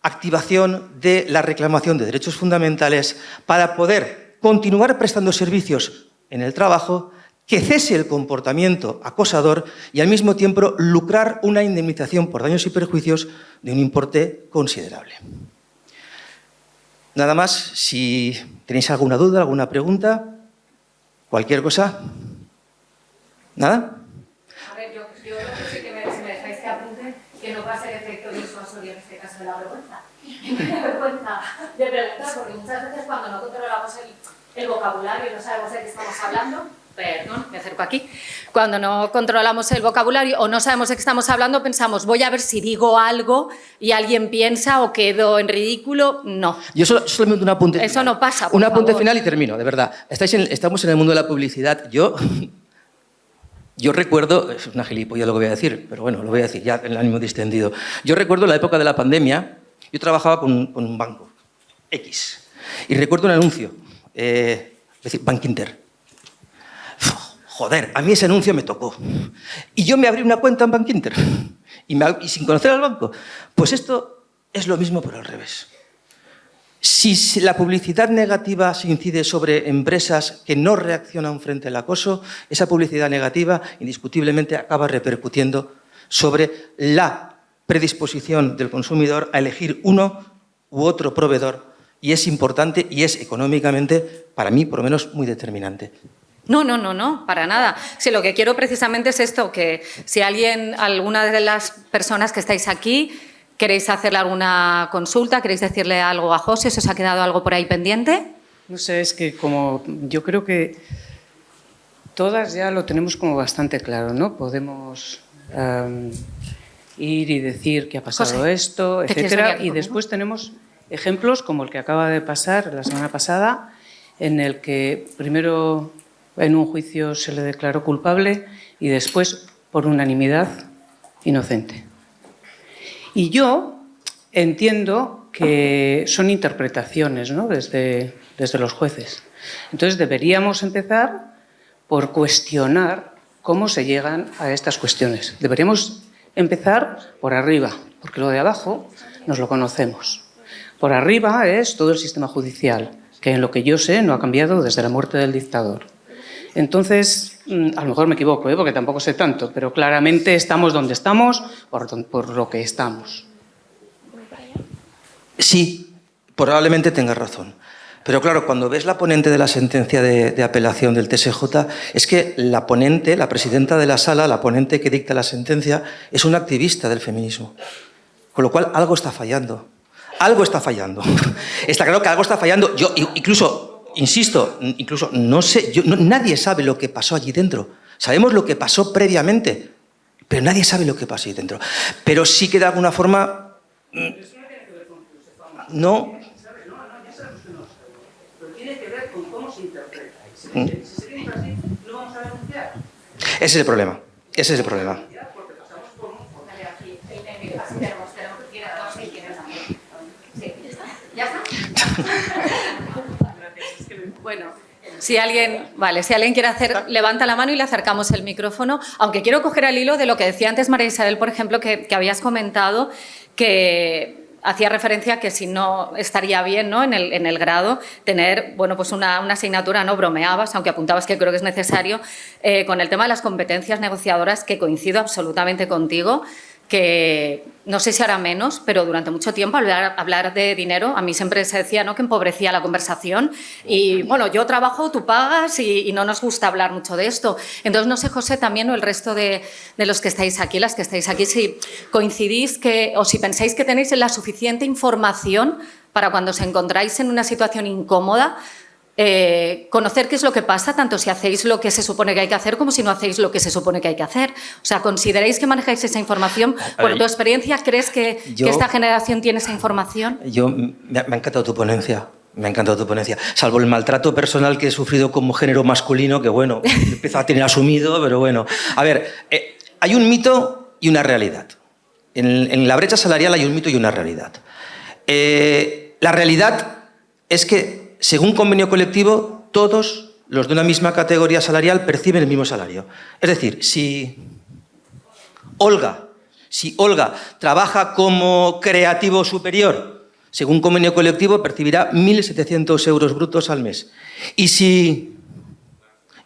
activación de la reclamación de derechos fundamentales para poder continuar prestando servicios en el trabajo, que cese el comportamiento acosador y al mismo tiempo lucrar una indemnización por daños y perjuicios de un importe considerable. Nada más, si tenéis alguna duda, alguna pregunta, cualquier cosa. ¿Nada? A ver, yo creo que sí que si me dejáis que apunte, que no pase el efecto disuasorio en este caso de la vergüenza. Me da vergüenza de preguntar, porque muchas veces cuando no controlamos el vocabulario y no sabemos de qué estamos hablando, perdón, me acerco aquí, cuando no controlamos el vocabulario o no sabemos de qué estamos hablando, pensamos, voy a ver si digo algo y alguien piensa o quedo en ridículo. No. Yo solamente un apunte Eso final. no pasa, por Un apunte favor. final y termino, de verdad. Estamos en el mundo de la publicidad. Yo recuerdo, es una gilipollas lo que voy a decir, pero bueno, lo voy a decir ya en el ánimo distendido. Yo recuerdo la época de la pandemia, yo trabajaba con un banco, X, y recuerdo un anuncio, es decir, Bank Inter. Joder, a mí ese anuncio me tocó. Y yo me abrí una cuenta en Bank Inter, y sin conocer al banco. Pues esto es lo mismo, pero al revés. Si la publicidad negativa se incide sobre empresas que no reaccionan frente al acoso, esa publicidad negativa indiscutiblemente acaba repercutiendo sobre la predisposición del consumidor a elegir uno u otro proveedor, y es importante y es económicamente, para mí, por lo menos, muy determinante. No, para nada. Si lo que quiero precisamente es esto, que si alguna de las personas que estáis aquí, ¿queréis hacerle alguna consulta? ¿Queréis decirle algo a José? ¿Se os ha quedado algo por ahí pendiente? No sé, es que como yo creo que todas ya lo tenemos como bastante claro, ¿no? Podemos ir y decir que ha pasado José, esto, ¿te quieres etcétera, venir aquí y conmigo? después tenemos ejemplos como el que acaba de pasar la semana pasada, en el que primero en un juicio se le declaró culpable y después, por unanimidad, inocente. Y yo entiendo que son interpretaciones, ¿no? desde los jueces. Entonces deberíamos empezar por cuestionar cómo se llegan a estas cuestiones. Deberíamos empezar por arriba, porque lo de abajo nos lo conocemos. Por arriba es todo el sistema judicial, que en lo que yo sé no ha cambiado desde la muerte del dictador. Entonces, a lo mejor me equivoco, porque tampoco sé tanto, pero claramente estamos donde estamos por lo que estamos. Sí, probablemente tengas razón. Pero claro, cuando ves la ponente de la sentencia de apelación del TSJ, es que la ponente, la presidenta de la sala, la ponente que dicta la sentencia, es una activista del feminismo. Con lo cual, algo está fallando. Algo está fallando. Está claro que algo está fallando. Yo insisto, no sé, nadie sabe lo que pasó allí dentro. Sabemos lo que pasó previamente, pero nadie sabe lo que pasó allí dentro. Pero sí que de alguna forma... No... Pero tiene que ver con cómo se interpreta. Si seguimos así, ¿lo vamos a denunciar? Ese es el problema. Ese es el problema. ¿Ya está? Bueno, si alguien quiere levanta la mano y le acercamos el micrófono, aunque quiero coger el hilo de lo que decía antes María Isabel, por ejemplo, que habías comentado, que hacía referencia que si no estaría bien, ¿no? en el grado tener pues una asignatura, no bromeabas, aunque apuntabas que creo que es necesario, con el tema de las competencias negociadoras, que coincido absolutamente contigo, que no sé si ahora menos, pero durante mucho tiempo hablar de dinero, a mí siempre se decía, ¿no?, que empobrecía la conversación y, bueno, yo trabajo, tú pagas y no nos gusta hablar mucho de esto. Entonces, no sé, José, también o el resto de los que estáis aquí, las que estáis aquí, si coincidís o si pensáis que tenéis la suficiente información para cuando os encontráis en una situación incómoda, conocer qué es lo que pasa, tanto si hacéis lo que se supone que hay que hacer como si no hacéis lo que se supone que hay que hacer. O sea, ¿consideráis que manejáis esa información? Por tu experiencia, ¿crees que esta generación tiene esa información? Me ha encantado tu ponencia. Me ha encantado tu ponencia. Salvo el maltrato personal que he sufrido como género masculino, que bueno, empiezo a tener asumido, pero bueno. A ver, hay un mito y una realidad. En la brecha salarial hay un mito y una realidad. La realidad es que, según convenio colectivo, todos los de una misma categoría salarial perciben el mismo salario. Es decir, si Olga trabaja como creativo superior, según convenio colectivo, percibirá 1.700 euros brutos al mes. Y si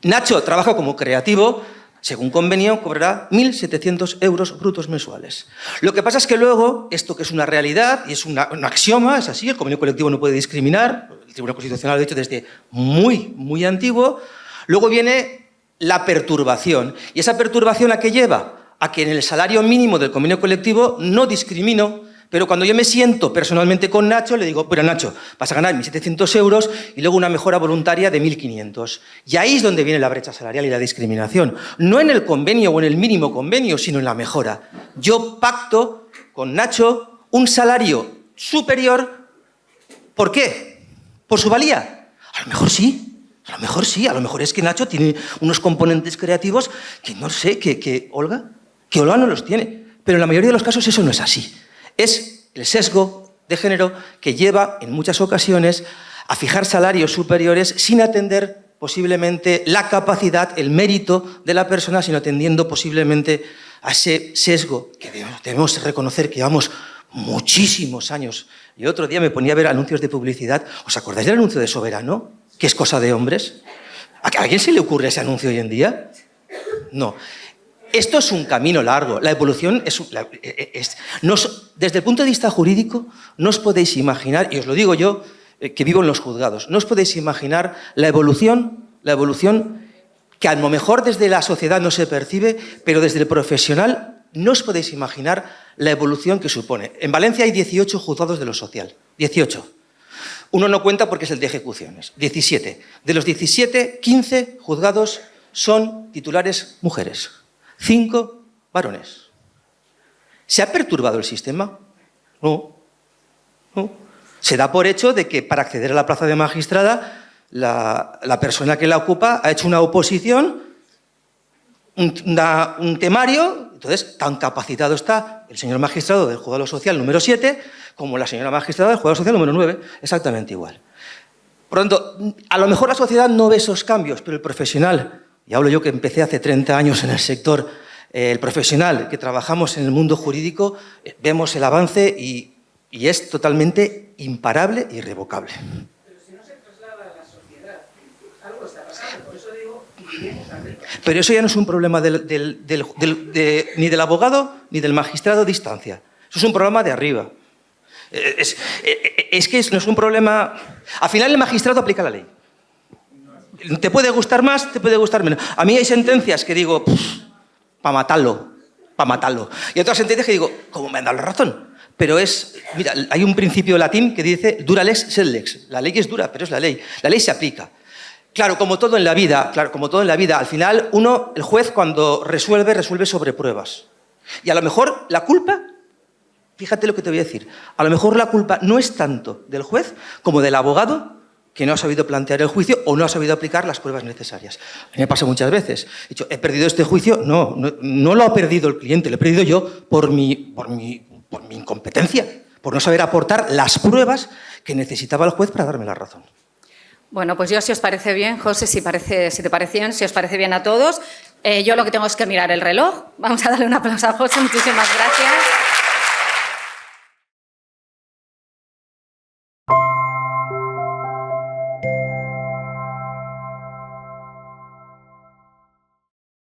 Nacho trabaja como creativo, según convenio, cobrará 1.700 euros brutos mensuales. Lo que pasa es que luego, esto que es una realidad y es un axioma, es así, el convenio colectivo no puede discriminar, el Tribunal Constitucional lo ha dicho desde muy antiguo, luego viene la perturbación. ¿Y esa perturbación a qué lleva? A que en el salario mínimo del convenio colectivo no discrimino, pero cuando yo me siento personalmente con Nacho, le digo, pero Nacho, vas a ganar 1.700 euros y luego una mejora voluntaria de 1.500. Y ahí es donde viene la brecha salarial y la discriminación. No en el convenio o en el mínimo convenio, sino en la mejora. Yo pacto con Nacho un salario superior. ¿Por qué? ¿Por su valía? A lo mejor sí. A lo mejor es que Nacho tiene unos componentes creativos que no sé, que Olga no los tiene. Pero en la mayoría de los casos eso no es así. Es el sesgo de género que lleva en muchas ocasiones a fijar salarios superiores sin atender posiblemente la capacidad, el mérito de la persona, sino atendiendo posiblemente a ese sesgo que debemos reconocer que llevamos muchísimos años. Yo otro día me ponía a ver anuncios de publicidad. ¿Os acordáis del anuncio de Soberano? Que es cosa de hombres. ¿A alguien se le ocurre ese anuncio hoy en día? No. Esto es un camino largo. La evolución desde el punto de vista jurídico, no os podéis imaginar, y os lo digo yo, que vivo en los juzgados, no os podéis imaginar la evolución que a lo mejor desde la sociedad no se percibe, pero desde el profesional no os podéis imaginar la evolución que supone. En Valencia hay 18 juzgados de lo social. 18. Uno no cuenta porque es el de ejecuciones. 17. De los 17, 15 juzgados son titulares mujeres. 5 varones. ¿Se ha perturbado el sistema? No. Se da por hecho de que para acceder a la plaza de magistrada, la persona que la ocupa ha hecho una oposición, un temario, entonces tan capacitado está el señor magistrado del juzgado social número 7 como la señora magistrada del juzgado social número 9, exactamente igual. Por lo tanto, a lo mejor la sociedad no ve esos cambios, pero el profesional, y hablo yo que empecé hace 30 años en el sector, el profesional que trabajamos en el mundo jurídico, vemos el avance y es totalmente imparable e irrevocable. Pero si no se traslada a la sociedad, algo está pasando, por eso digo... Pero eso ya no es un problema ni del abogado ni del magistrado a distancia. Eso es un problema de arriba. Es que no es un problema... Al final el magistrado aplica la ley. Te puede gustar más, te puede gustar menos. A mí hay sentencias que digo, para matarlo. Y otras sentencias que digo, ¿cómo me han dado la razón? Pero mira, hay un principio latín que dice, dura lex sed lex. La ley es dura, pero es la ley. La ley se aplica. Claro, como todo en la vida, al final el juez cuando resuelve sobre pruebas. Y a lo mejor la culpa, fíjate lo que te voy a decir, a lo mejor la culpa no es tanto del juez como del abogado que no ha sabido plantear el juicio o no ha sabido aplicar las pruebas necesarias. A mí me pasa muchas veces. He dicho, ¿he perdido este juicio? No lo ha perdido el cliente, lo he perdido yo por mi incompetencia, por no saber aportar las pruebas que necesitaba el juez para darme la razón. Bueno, pues yo, si os parece bien, José, si te parece bien, si os parece bien a todos, yo lo que tengo es que mirar el reloj. Vamos a darle un aplauso a José, muchísimas gracias.